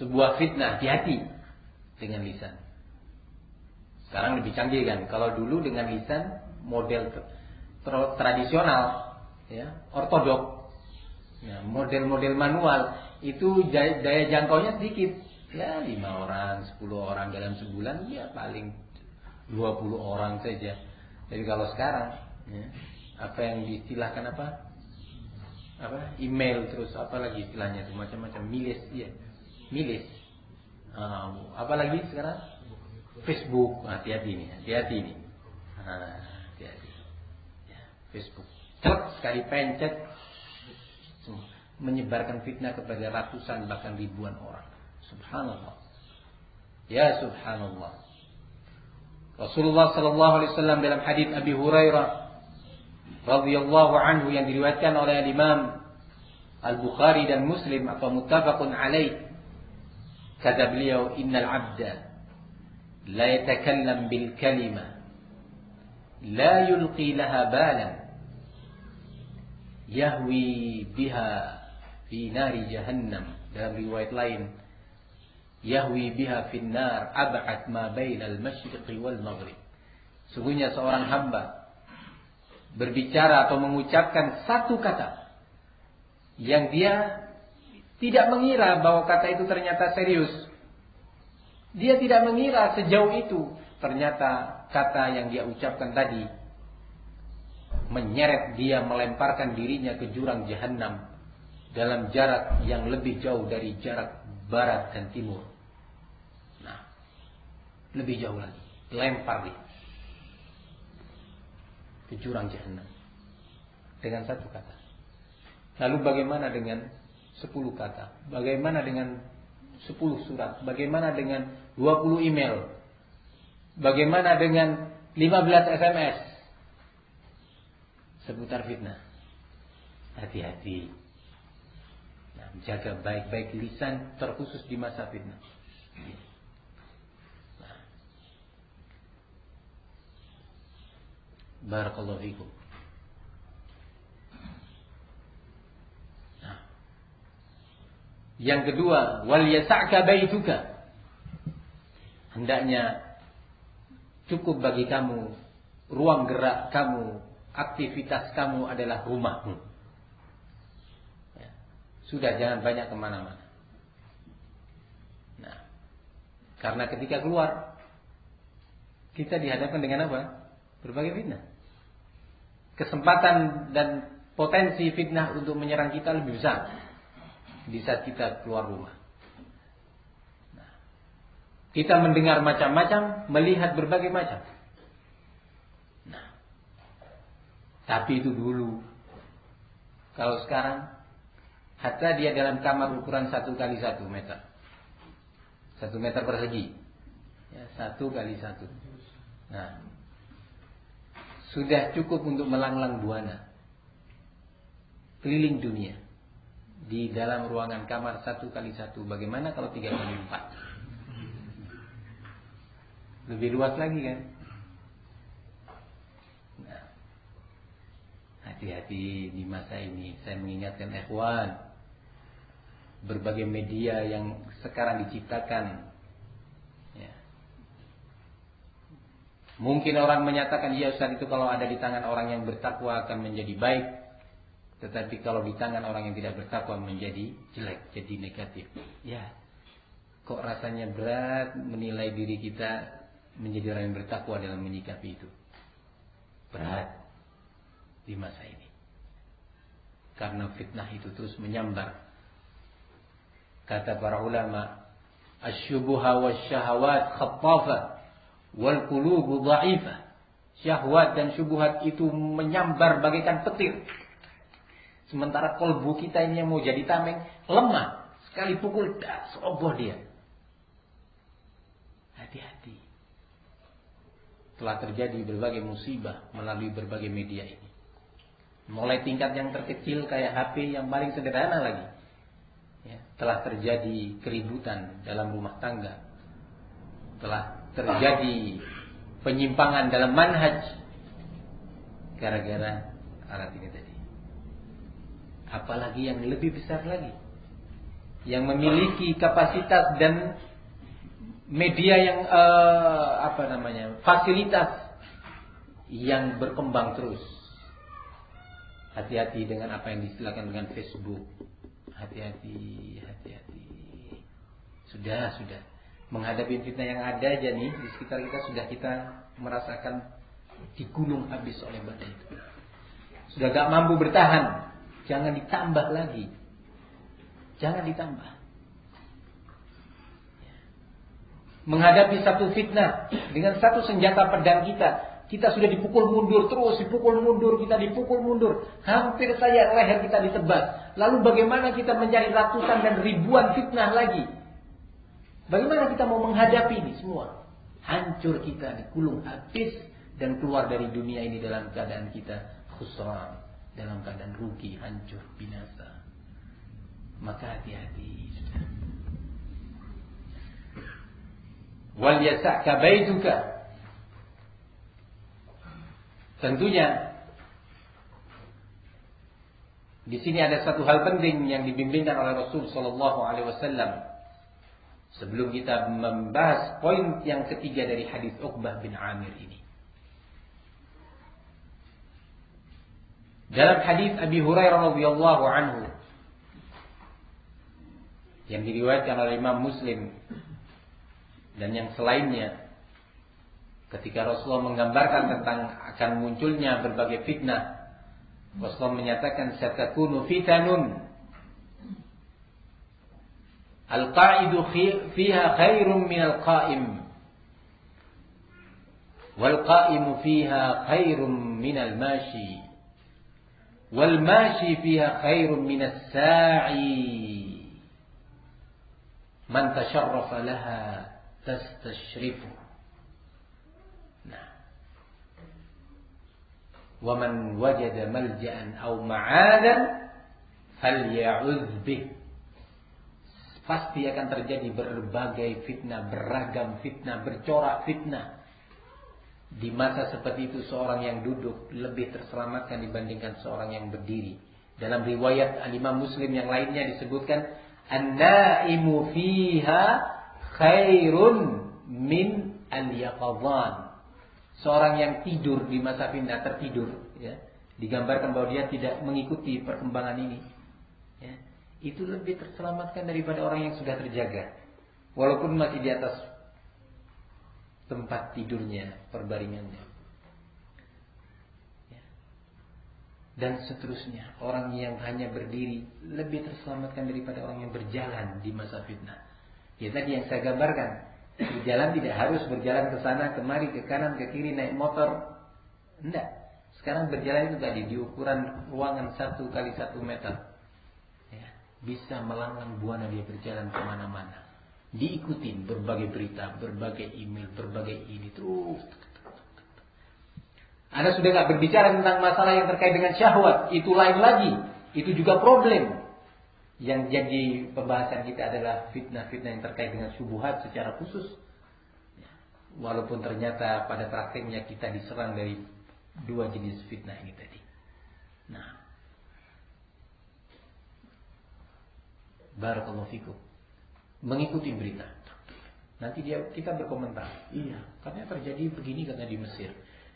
sebuah fitnah, hati-hati dengan lisan. Sekarang lebih canggih kan. Kalau dulu dengan lisan model tradisional, ya, ortodok, ya, model-model manual itu daya jangkaunya sedikit, ya 5 orang, 10 orang dalam sebulan, ya paling 20 orang saja. Jadi kalau sekarang, ya, apa yang diistilahkan apa email, terus apa lagi istilahnya itu macam-macam, milis, ya, milis. Apa lagi sekarang? Facebook. Hati-hati nih. Hati-hati. Ya, Facebook. Celak sekali pencet, menyebarkan fitnah kepada ratusan bahkan ribuan orang. Subhanallah. Ya subhanallah. Rasulullah sallallahu alaihi wasallam dalam hadis Abi Hurairah radhiyallahu anhu yang diriwayatkan oleh Imam Al-Bukhari dan Muslim atau muttafaqun alaih, kata beliau, innal 'abda la yatakallam bil kalimah la yulqi laha balan yahwi biha fi nari jahannam. Dalam riwayat lain, yahwi biha fin nar ab'ad ma bainal masyriqi wal maghrib. Sungguhnya seorang hamba berbicara atau mengucapkan satu kata yang dia tidak mengira bahwa kata itu ternyata serius. Dia tidak mengira sejauh itu. Ternyata kata yang dia ucapkan tadi menyeret dia, melemparkan dirinya ke jurang jahanam dalam jarak yang lebih jauh dari jarak barat dan timur. Nah, lebih jauh lagi, lempar dia ke jurang jahanam dengan satu kata. Lalu bagaimana dengan 10 kata? Bagaimana dengan 10 surat? Bagaimana dengan 20 email? Bagaimana dengan 15 SMS? Seputar fitnah. Hati-hati. Nah, jaga baik-baik lisan, terkhusus di masa fitnah. Nah. Barakallahu fikum. Nah. Yang kedua, wal yasa'ka baituka. Hendaknya cukup bagi kamu, ruang gerak kamu, aktivitas kamu adalah rumahmu. Ya. Sudah, jangan banyak kemana-mana. Nah, karena ketika keluar, kita dihadapkan dengan apa? Berbagai fitnah. Kesempatan dan potensi fitnah untuk menyerang kita lebih besar di saat kita keluar rumah. Kita mendengar macam-macam, melihat berbagai macam. Nah, tapi itu dulu. Kalau sekarang, hatta dia dalam kamar ukuran 1x1 meter, 1 meter persegi, ya, 1x1. Nah, sudah cukup untuk melanglang buana, keliling dunia di dalam ruangan kamar 1x1. Bagaimana kalau 3x4? Lebih luas lagi kan? Nah, hati-hati di masa ini. Saya mengingatkan ikhwan, berbagai media yang sekarang diciptakan, ya. Mungkin orang menyatakan, ya Ustaz, itu kalau ada di tangan orang yang bertakwa akan menjadi baik. Tetapi kalau di tangan orang yang tidak bertakwa menjadi jelek, jadi negatif. Ya, kok rasanya berat menilai diri kita menjadi orang yang bertakwa dalam menyikapi itu. Berat di masa ini. Karena fitnah itu terus menyambar. Kata para ulama, asy-syubuha wasyahawat khattafa wal qulubu dha'ifah. Syahwat dan syubhat itu menyambar bagaikan petir. Sementara kalbu kita ini yang mau jadi tameng lemah. Sekali pukul dah seroboh dia. Hati-hati. Telah terjadi berbagai musibah melalui berbagai media ini. Mulai tingkat yang terkecil kayak HP yang paling sederhana lagi, ya, telah terjadi keributan dalam rumah tangga, telah terjadi penyimpangan dalam manhaj gara-gara alat ini tadi. Apalagi yang lebih besar lagi, yang memiliki kapasitas dan media yang fasilitas yang berkembang terus. Hati-hati dengan apa yang diistilahkan dengan Facebook. Hati-hati. Sudah. Menghadapi fitnah yang ada aja nih di sekitar kita, sudah kita merasakan digulung habis oleh badai itu. Sudah gak mampu bertahan, jangan ditambah lagi. Jangan ditambah. Menghadapi satu fitnah dengan satu senjata pedang kita sudah dipukul mundur terus, kita dipukul mundur. Hampir saja leher kita ditebas. Lalu bagaimana kita mencari ratusan dan ribuan fitnah lagi? Bagaimana kita mau menghadapi ini semua? Hancur kita, digulung habis dan keluar dari dunia ini dalam keadaan kita khusran, dalam keadaan rugi, hancur, binasa. Maka hati-hati sudah. Wal yasa'ka baituka. Tentunya di sini ada satu hal penting yang dibimbingkan oleh Rasul sallallahu alaihi wasallam. Sebelum kita membahas poin yang ketiga dari hadis Uqbah bin Amir ini. Dalam hadis Abi Hurairah radhiyallahu anhu yang diriwayatkan oleh Imam Muslim dan yang selainnya, ketika Rasulullah menggambarkan tentang akan munculnya berbagai fitnah, Rasulullah menyatakan satakunu fitanun al-qa'idu fiha khairun minal qa'im wal qa'imu fiha khairun minal mashi wal mashi fiha khairun minas sa'i man tasharrafa laha tastashrifu. Nah, wa man wajada malja'an aw ma'adan falya'udz bih. Pasti akan terjadi berbagai fitnah, beragam fitnah, bercorak fitnah. Di masa seperti itu seorang yang duduk lebih terselamatkan dibandingkan seorang yang berdiri. Dalam riwayat Imam Muslim yang lainnya disebutkan an-naimu fiha khairun min al-yaqadhan. Seorang yang tidur di masa fitnah, tertidur, ya, digambarkan bahwa dia tidak mengikuti perkembangan ini, ya, itu lebih terselamatkan daripada orang yang sudah terjaga, walaupun masih di atas tempat tidurnya, perbaringannya, ya. Dan seterusnya. Orang yang hanya berdiri lebih terselamatkan daripada orang yang berjalan di masa fitnah. Ya tadi yang saya gambarkan, berjalan tidak harus berjalan ke sana kemari, ke kanan ke kiri, naik motor. Enggak. Sekarang berjalan itu tadi di ukuran ruangan 1 kali 1 meter. Bisa melanglang buana dia berjalan kemana-mana. Diikutin berbagai berita, berbagai email, berbagai ini terus. Anda sudah gak berbicara tentang masalah yang terkait dengan syahwat, itu lain lagi. Itu juga problem. Yang jadi pembahasan kita adalah fitnah-fitnah yang terkait dengan syubhat secara khusus. Walaupun ternyata pada prakteknya kita diserang dari 2 jenis fitnah ini tadi. Nah, barakallahu fikum. Mengikuti berita. Nanti kita berkomentar. Iya, katanya terjadi begini katanya di Mesir.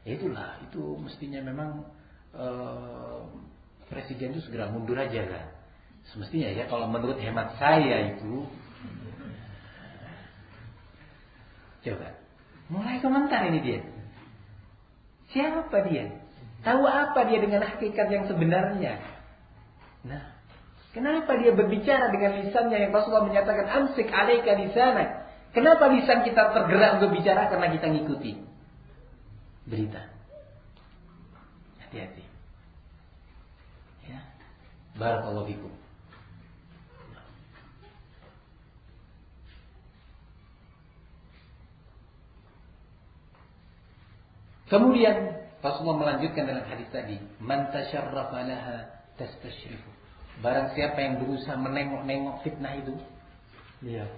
Ya itulah, itu mestinya memang presiden itu segera mundur aja kan. Semestinya ya, kalau menurut hemat saya itu. Coba, mulai komentar ini dia. Siapa dia? Tahu apa dia dengan hakikat yang sebenarnya? Nah, kenapa dia berbicara dengan lisannya yang Rasulullah menyatakan amsik alaika lisanak? Kenapa lisan kita tergerak untuk bicara? Karena kita ngikuti berita. Hati-hati. Ya. Barakallahu fikum. Kemudian Rasulullah melanjutkan dalam hadis tadi, man tasyarrafa laha tastashrifu. Barang siapa yang berusaha menengok-nengok fitnah itu, lihat,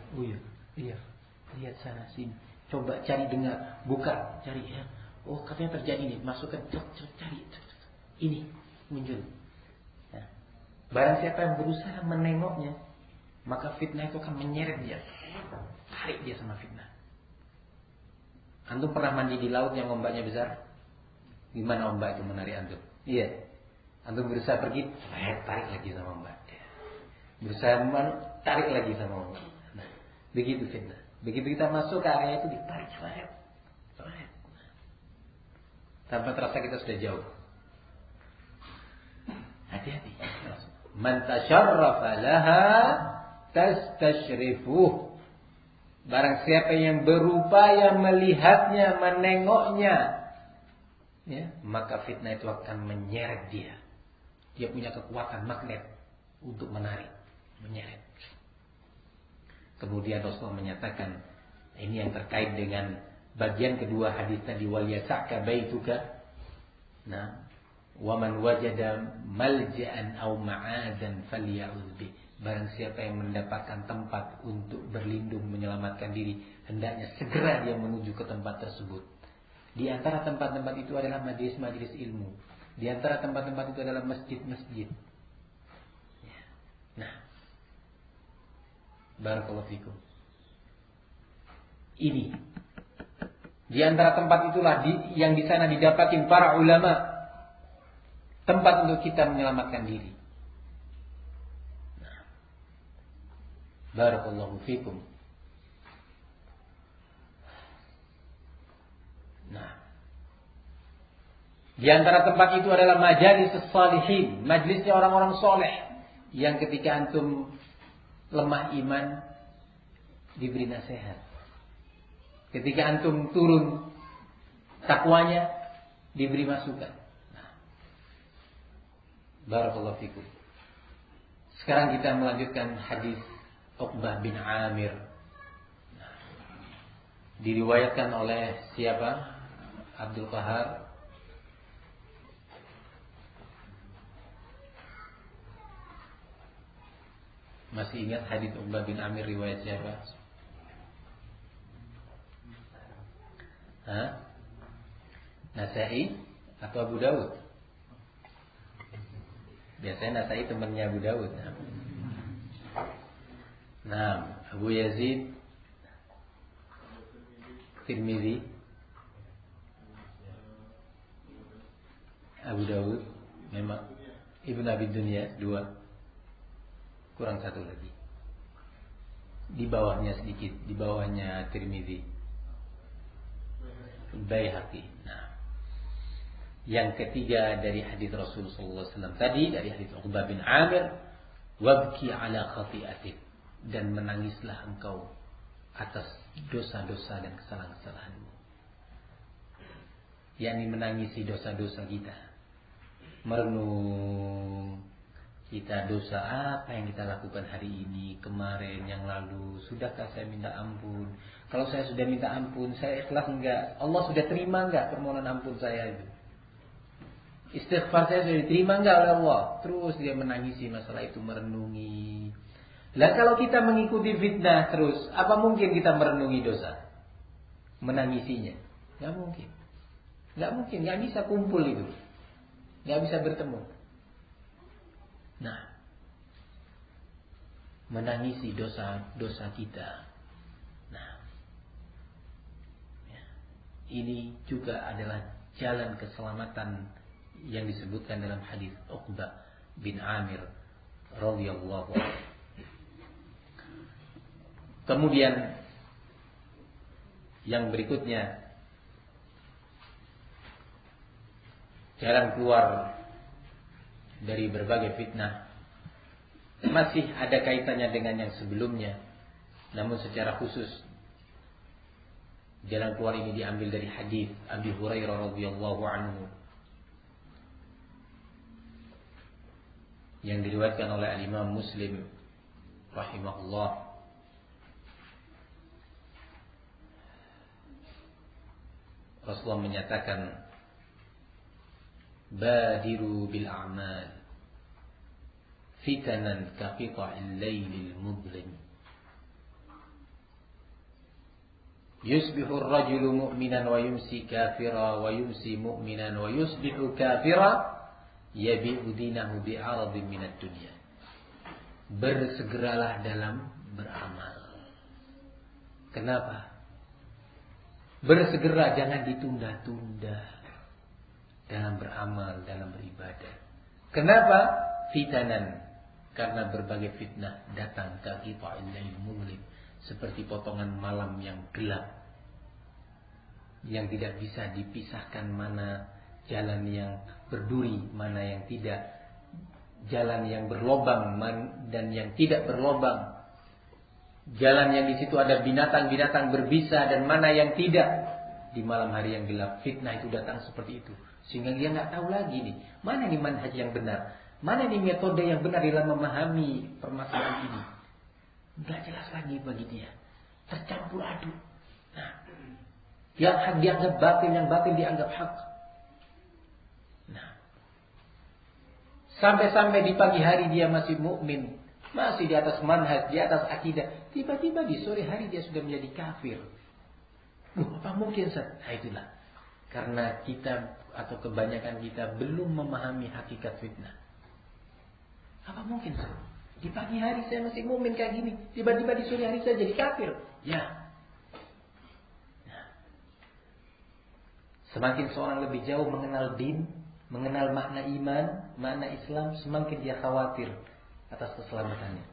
lihat sana sini, coba cari dengar, buka, cari ya. Oh katanya terjadi ini, masukkan, cari, ini muncul. Ya. Barang siapa yang berusaha menengoknya, maka fitnah itu akan menyeret dia, tarik dia sama fitnah. Antum pernah mandi di laut yang ombaknya besar? Gimana ombak itu menarik antum? Iya. Antum berusaha pergi, tarik lagi sama ombak. Berusaha tarik lagi sama ombak. Nah, begitu fitnah. Begitu kita masuk ke area itu ditarik, tarik. Tanpa terasa kita sudah jauh. Hati-hati. Man tasyarrafa laha tastashrifuh. Barang siapa yang berupaya melihatnya, menengoknya, ya, maka fitnah itu akan menyeret dia. Dia punya kekuatan magnet untuk menarik, menyeret. Kemudian Rasulullah menyatakan, ini yang terkait dengan bagian kedua hadis tadi, wal yasa'ka baituka. Nah, wa man wajada malja'an aw ma'adan falya'udz bi. Barang siapa yang mendapatkan tempat untuk berlindung, menyelamatkan diri, hendaknya segera dia menuju ke tempat tersebut. Di antara tempat-tempat itu adalah majelis-majelis ilmu. Di antara tempat-tempat itu adalah masjid-masjid. Nah, barakallahu fikum. Ini di antara tempat itulah yang di sana didapatin para ulama, tempat untuk kita menyelamatkan diri. Nah, barakallahu fikum. Nah, di antara tempat itu adalah majalis salihin, majlisnya orang-orang soleh, yang ketika antum lemah iman diberi nasihat. Ketika antum turun takwanya diberi masukan. Nah, barakallahu fikum. Sekarang kita melanjutkan hadis Uqbah bin Amir. Nah, diriwayatkan oleh siapa? Abdul Qahar. Masih ingat hadis Uqbah bin Amir riwayat siapa? Nasai atau Abu Dawud? Biasanya Nasai temannya Abu Dawud. Nah, Abu Yazid, Tirmidzi, Abu Dawud, memang Ibnu Abi Dunya 2, kurang satu lagi. Di bawahnya sedikit, di bawahnya Tirmidzi, Baihaqi. Nah, yang ketiga dari hadis Rasulullah SAW tadi, dari hadis Uqbah bin Amir, wabki ala khati'atik, dan menangislah engkau atas dosa-dosa dan kesalahan-kesalahanmu. Yakni menangisi dosa-dosa kita, merenung kita dosa apa yang kita lakukan hari ini, kemarin, yang lalu. Sudahkah saya minta ampun? Kalau saya sudah minta ampun, saya ikhlas enggak? Allah sudah terima enggak permohonan ampun saya itu? Istighfar saya sudah diterima enggak oleh Allah? Terus dia menangisi masalah itu, merenungi. Lah kalau kita mengikuti fitnah terus, apa mungkin kita merenungi dosa? Menangisinya? Enggak mungkin. Enggak mungkin, enggak bisa kumpul itu. Enggak bisa bertemu. Nah, menangisi dosa-dosa kita. Nah, ya, ini juga adalah jalan keselamatan yang disebutkan dalam hadis Uqbah bin Amir radhiyallahu anhu. Kemudian yang berikutnya, jalan keluar dari berbagai fitnah masih ada kaitannya dengan yang sebelumnya, namun secara khusus jalan keluar ini diambil dari hadis Abi Hurairah radhiyallahu anhu yang diriwayatkan oleh Imam Muslim rahimahullah. Rasulullah menyatakan, badiru bil a'mal fitanan kaqita'il lailil mudlim. Yusbihu ar-rajulu mu'minan wa yumsi kafira wa yumsi mu'minan wa yusbihu kafira yabi'u dinahu bi'aradin minad dunya. bersegeralah dalam beramal. Kenapa? Bersegera, jangan ditunda-tunda dalam beramal, dalam beribadah. Kenapa? Fitanan. Karena berbagai fitnah datang ke kita ilail mulim, seperti potongan malam yang gelap, yang tidak bisa dipisahkan mana jalan yang berduri, mana yang tidak, jalan yang berlobang dan yang tidak berlobang, jalan yang di situ ada binatang-binatang berbisa dan mana yang tidak. Di malam hari yang gelap, fitnah itu datang seperti itu, sehingga dia nggak tahu lagi nih mana nih manhaj yang benar, mana nih metode yang benar dalam memahami permasalahan ini. Nggak jelas lagi bagi dia, tercampur aduk. Nah, yang hak dianggap batil, yang batil dianggap hak. Nah, sampai-sampai di pagi hari dia masih mukmin, masih di atas manhaj, di atas akidah. Tiba-tiba di sore hari dia sudah menjadi kafir. Apa mungkin, Ustaz? Nah, itulah. Karena kita atau kebanyakan kita belum memahami hakikat fitnah. Apa mungkin, Ustaz? Di pagi hari saya masih mukmin kayak gini, tiba-tiba di sore hari saya jadi kafir. Ya. Nah. Semakin seorang lebih jauh mengenal din, mengenal makna iman, makna Islam, semakin dia khawatir atas keselamatannya.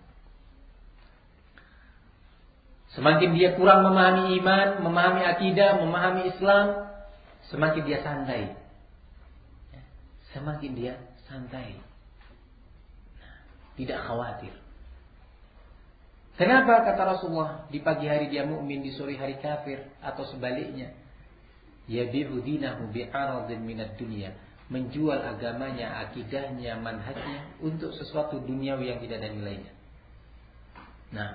Semakin dia kurang memahami iman, memahami akidah, memahami Islam, semakin dia santai. Semakin dia santai. Tidak khawatir. Kenapa kata Rasulullah di pagi hari dia mukmin, di sore hari kafir, atau sebaliknya? Yabi'u dinahu bi'aradin minad dunya, menjual agamanya, akidahnya, manhajnya untuk sesuatu duniawi yang tidak ada nilainya. Nah,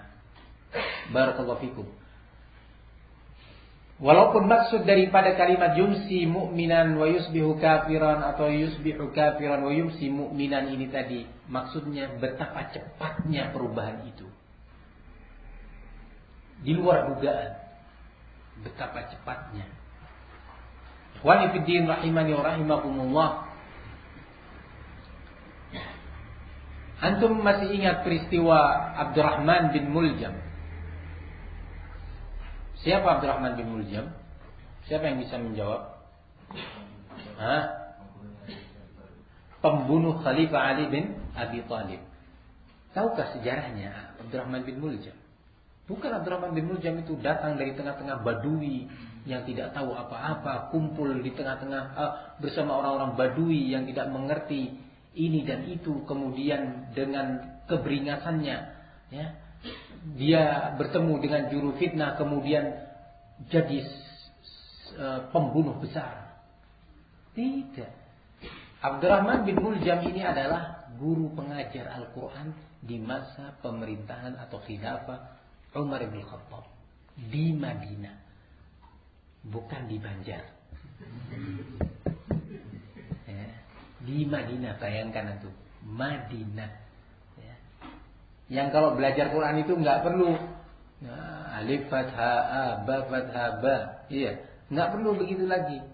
barakallahu fikum. Walaupun maksud daripada kalimat yumsi mu'minan wa yusbihu kafiran atau yusbihu kafiran wa yumsi mu'minan ini tadi, maksudnya betapa cepatnya perubahan itu. Di luar dugaan. Betapa cepatnya. Ikhwani fid din rahimani wa rahimakumullah. Antum masih ingat peristiwa Abdurrahman bin Muljam? Siapa Abdurrahman bin Muljam? Siapa yang bisa menjawab? Pembunuh Khalifah Ali bin Abi Thalib. Tahukah sejarahnya Abdurrahman bin Muljam? Bukan Abdurrahman bin Muljam itu datang dari tengah-tengah Badui yang tidak tahu apa-apa, kumpul di tengah-tengah bersama orang-orang Badui yang tidak mengerti ini dan itu, kemudian dengan keberingasannya, ya, dia bertemu dengan juru fitnah, kemudian jadi pembunuh besar. Tidak. Abdurrahman bin Muljam ini adalah guru pengajar Al-Quran di masa pemerintahan atau khilafah Umar bin Khattab di Madinah, bukan di Banjar. Ya, di Madinah, bayangkan itu Madinah. Ya. Yang kalau belajar Quran itu nggak perlu alif fathah a, ba fathah ba, iya, nggak perlu begitu lagi.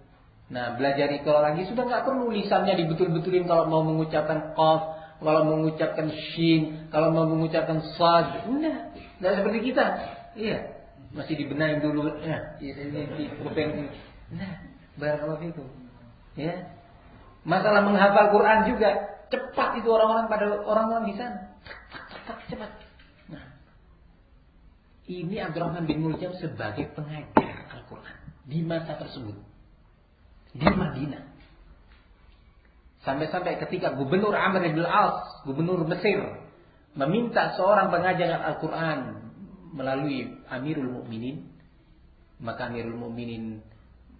Nah, belajar Iqra lagi sudah nggak perlu lisannya dibetul-betulin kalau mau mengucapkan qaf, kalau mengucapkan shin, kalau mau mengucapkan sad. Nggak seperti kita. Iya, masih dibenahin dulu ya. Ini kuping. Nah, barakallahu fikum. Ya. Masalah menghafal Quran juga cepat itu orang-orang pada orang-orang di sana. Cepat. Nah, ini Abdurrahman bin Muljam sebagai pengajar Al-Quran di masa tersebut di Madinah. Sampai-sampai ketika Gubernur Amr bin Al-As, Gubernur Mesir, meminta seorang pengajar Al-Quran melalui Amirul Mukminin, maka Amirul Mukminin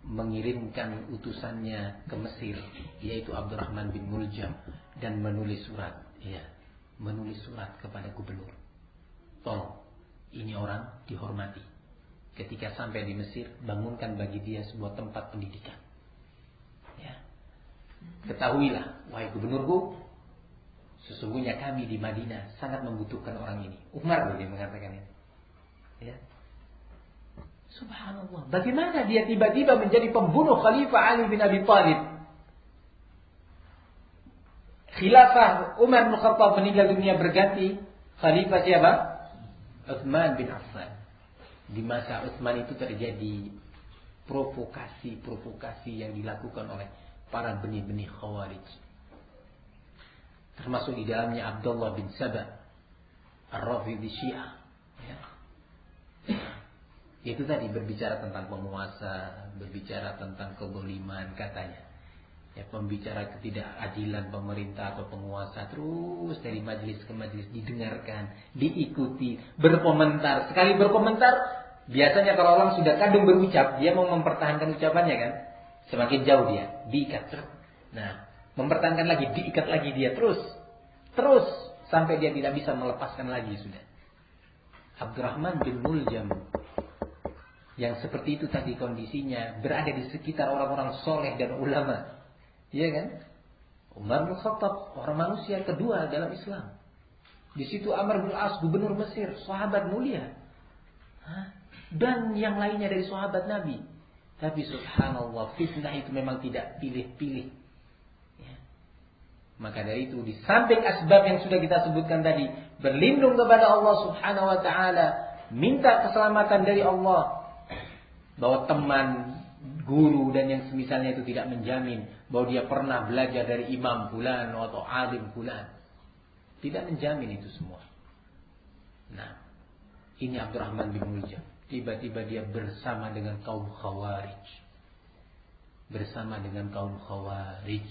mengirimkan utusannya ke Mesir, yaitu Abdurrahman bin Muljam, dan menulis surat, menulis surat kepada gubernur. Tolong, ini orang dihormati. Ketika sampai di Mesir, bangunkan bagi dia sebuah tempat pendidikan. Ya. Ketahuilah, wahai gubernurku, sesungguhnya kami di Madinah sangat membutuhkan orang ini. Umar dia mengatakan ini. Ya. Subhanallah, bagaimana dia tiba-tiba menjadi pembunuh Khalifah Ali bin Abi Thalib? Khilafah Umar bin Khattab meninggal dunia berganti, Khalifah siapa? Utsman bin Affan. Di masa Utsman itu terjadi provokasi yang dilakukan oleh para benih-benih Khawarij. Termasuk di dalamnya Abdullah bin Saba, Ar-Rafidhi Syiah. Ya. Itu tadi berbicara tentang penguasa, berbicara tentang kezaliman katanya. Ya, pembicara ketidakadilan pemerintah atau penguasa, terus dari majelis ke majelis didengarkan, diikuti, berkomentar. Sekali berkomentar, biasanya kalau orang sudah kadung berucap, dia mau mempertahankan ucapannya kan, semakin jauh dia diikat. Nah, mempertahankan lagi, diikat lagi dia terus sampai dia tidak bisa melepaskan lagi sudah. Abdurrahman bin Muljam yang seperti itu tadi kondisinya, berada di sekitar orang-orang soleh dan ulama. Iya kan? Umar bin Khattab, orang manusia kedua dalam Islam. Di situ Amr bin As, gubernur Mesir, sahabat mulia. Dan yang lainnya dari sahabat Nabi. Tapi subhanallah, fitnah itu memang tidak pilih-pilih. Ya. Maka dari itu, di samping asbab yang sudah kita sebutkan tadi, berlindung kepada Allah subhanahu wa ta'ala, minta keselamatan dari Allah, bahwa teman, guru dan yang semisalnya itu tidak menjamin bahwa dia pernah belajar dari imam fulan atau alim fulan. Tidak menjamin itu semua. Nah, ini Abdurrahman bin Muljam. Tiba-tiba dia bersama dengan kaum Khawarij. Bersama dengan kaum Khawarij.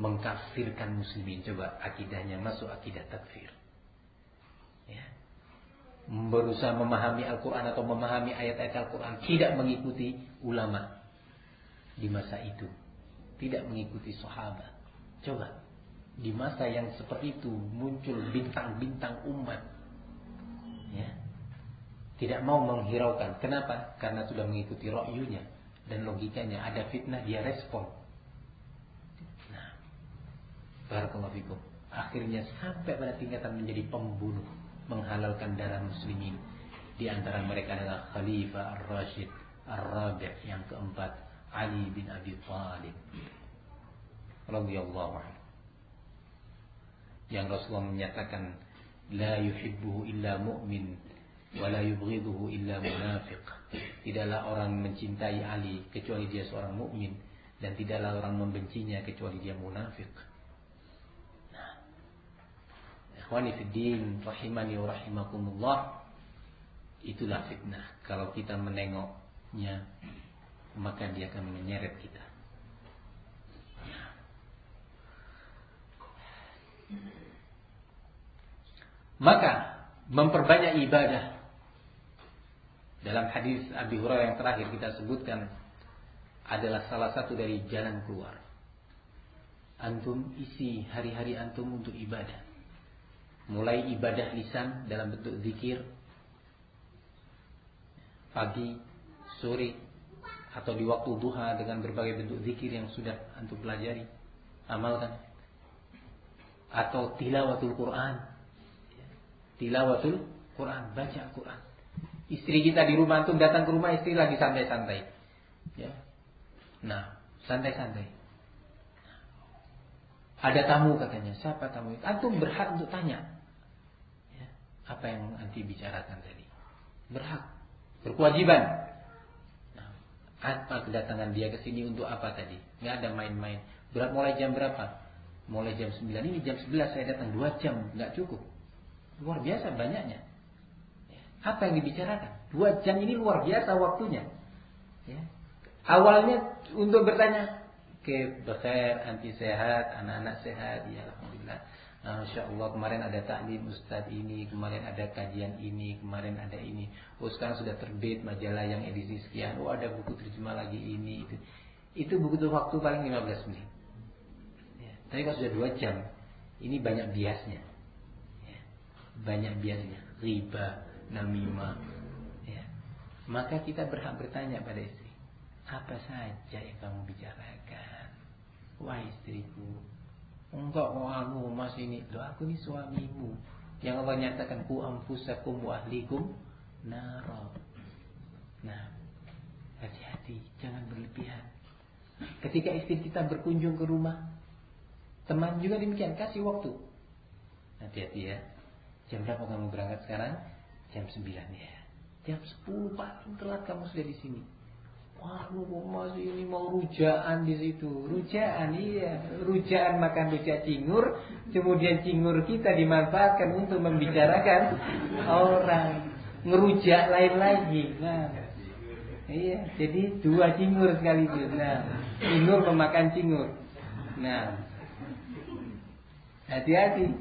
Mengkafirkan muslimin. Coba akidahnya masuk akidah takfir. Ya. Berusaha memahami Al-Quran atau memahami ayat-ayat Al-Quran, tidak mengikuti ulama di masa itu, tidak mengikuti sahabat. Coba di masa yang seperti itu muncul bintang-bintang umat, ya, tidak mau menghiraukan. Kenapa? Karena sudah mengikuti ra'yunya dan logikanya. Ada fitnah, dia respon. Nah, barakallahu fikum. Akhirnya sampai pada tingkatan menjadi pembunuh, menghalalkan darah muslimin. Di antara mereka adalah Khalifah Ar-Rashid Ar-Rabi' yang keempat, Ali bin Abi Thalib radhiyallahu anhu. Yang Rasulullah menyatakan, la yuhibbuhu illa mu'min wa la yubghiduhu illa munafiq. Tidaklah orang mencintai Ali kecuali dia seorang mukmin, dan tidaklah orang membencinya kecuali dia munafik. Ikhwani fid din, rahimani wa rahimakumullah. Itulah fitnah. Kalau kita menengoknya, maka dia akan menyeret kita. Maka memperbanyak ibadah. Dalam hadis Abi Hurairah yang terakhir kita sebutkan, adalah salah satu dari jalan keluar. Antum isi hari-hari antum untuk ibadah. Mulai ibadah lisan dalam bentuk zikir, pagi, sore, atau di waktu duha dengan berbagai bentuk zikir yang sudah antum pelajari, amalkan. Atau tilawatul Quran. Tilawatul Quran, baca Quran. Istri kita di rumah, antum datang ke rumah istri lagi santai-santai. Ya. Nah, santai-santai. Ada tamu katanya. Siapa tamu itu? Antum berhak untuk tanya. Ya. Apa yang anti bicarakan tadi? Berhak. Berkewajiban. Nah, apa kedatangan dia ke sini untuk apa tadi? Nggak ada main-main. Mulai jam berapa? Mulai jam 9. Ini jam 11 saya datang 2 jam. Nggak cukup. Luar biasa banyaknya. Ya. Apa yang dibicarakan? 2 jam ini luar biasa waktunya. Ya. Awalnya untuk bertanya, bekhair, anti sehat, anak-anak sehat, ya alhamdulillah. Masya Allah, kemarin ada taklim ustadz ini, kemarin ada kajian ini, kemarin ada ini. Oh, sekarang sudah terbit majalah yang edisi sekian. Oh, ada buku terjemah lagi ini itu. Itu butuh waktu paling 15 menit. Ya. Tapi kalau sudah 2 jam, ini banyak biasnya. Ya. Banyak biasnya, riba, namimah. Ya. Maka kita berhak bertanya pada istri, apa saja yang kamu bicarakan? Wah istriku, enggak aku mas ini. Loh, aku ini suamimu. Yang Allah nyatakan, ku anfusakum wa ahlikum naro. Nah, hati-hati, jangan berlebihan. Ketika istri kita berkunjung ke rumah, teman juga demikian, kasih waktu. Hati-hati ya. Jam berapa kamu berangkat sekarang? Jam 9 ya. Jam 10 paling telat kamu sudah di sini. Wah, lu masih ini mau rujaan di situ. Rujaan, iya. Rujaan makan rujak cingur, kemudian cingur kita dimanfaatkan untuk membicarakan orang. Ngerujak lain lagi. Nah, iya. Jadi 2 cingur sekaligus. Nah, cingur memakan cingur. Nah, hati-hati.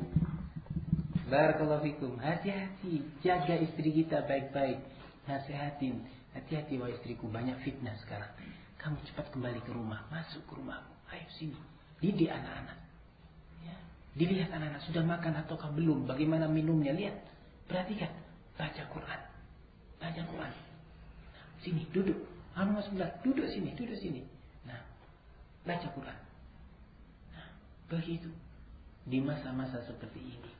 Barakallahu fikum. Hati-hati. Jaga istri kita baik-baik. Nasihatin. Hati-hati wahai istriku, banyak fitnah sekarang. Kamu cepat kembali ke rumah, masuk ke rumahmu. Ayo sini, didik anak-anak. Ya. Dilihat anak-anak sudah makan ataukah belum, bagaimana minumnya, lihat. Perhatikan, baca Quran. Baca Quran. Nah, sini, duduk. Anu sebelah, duduk sini. Nah, baca Quran. Nah, begitu. Di masa-masa seperti ini,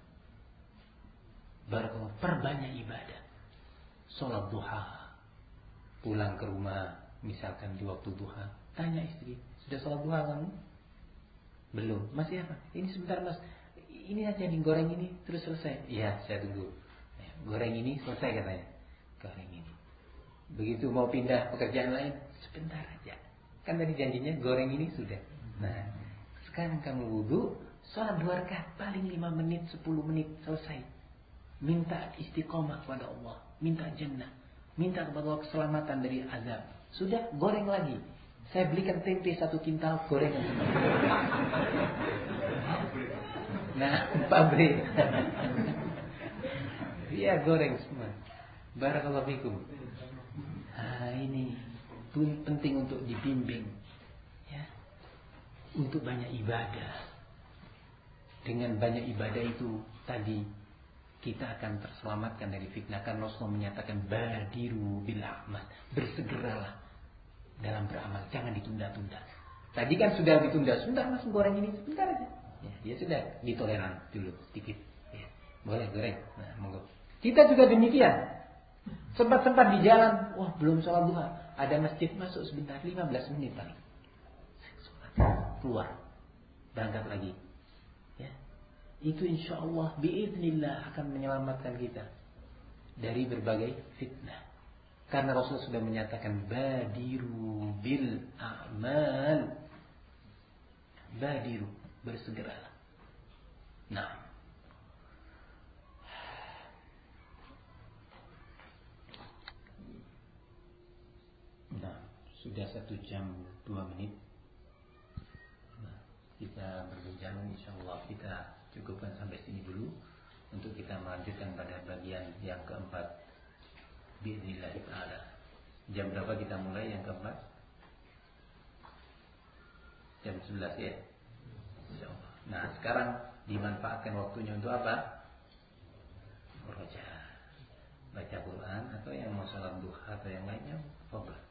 barakallahu, perbanyak ibadah. Sholat duha. Pulang ke rumah, misalkan di waktu duha, tanya istri, sudah sholat duha kamu? Belum. Masih apa? Ini sebentar mas, ini aja digoreng ini, terus selesai. Iya, saya tunggu. Goreng ini selesai katanya. Goreng ini. Begitu mau pindah pekerjaan lain, sebentar aja. Kan tadi janjinya goreng ini sudah. Nah, sekarang kamu wudu, sholat 2 rakaat, paling 5 menit, 10 menit, selesai. Minta istiqomah kepada Allah, minta jannah. Minta kepada Allah keselamatan dari azab. Sudah, goreng lagi. Saya belikan tempe 1 kintal, gorengan semua. Nah, pabrik. Iya, goreng semua. Barakallahu fikum. Nah, ini pun penting untuk dibimbing. Ya. Untuk banyak ibadah. Dengan banyak ibadah itu tadi kita akan terselamatkan dari fitnah. Karena Rasulullah menyatakan badiru bil a'mal, bersegeralah dalam beramal, jangan ditunda-tunda. Tadi kan sudah ditunda, sebentar mas goreng ini sebentar aja. Ya, dia sudah ditoleran dulu sedikit. Ya, boleh goreng. Nah, monggo. Kita juga demikian. Sempat-sempat di jalan, wah belum sholat duha, ada masjid, masuk sebentar, 15 menit paling. Keluar, berangkat lagi. Itu insya Allah biiznillah akan menyelamatkan kita dari berbagai fitnah. Karena Rasul sudah menyatakan badiru bil a'mal. Badiru, bersegeralah. Nah, sudah 1 jam 2 menit. Nah, kita berbincang, insya Allah kita cukupkan sampai sini dulu untuk kita melanjutkan pada bagian yang keempat. Bismillah ta'ala. Jam berapa kita mulai yang keempat? Jam 11 ya. Insyaallah. Nah, sekarang dimanfaatkan waktunya untuk apa? Murojaah. Baca Quran atau yang mau salat duha atau yang lainnya, fadhil.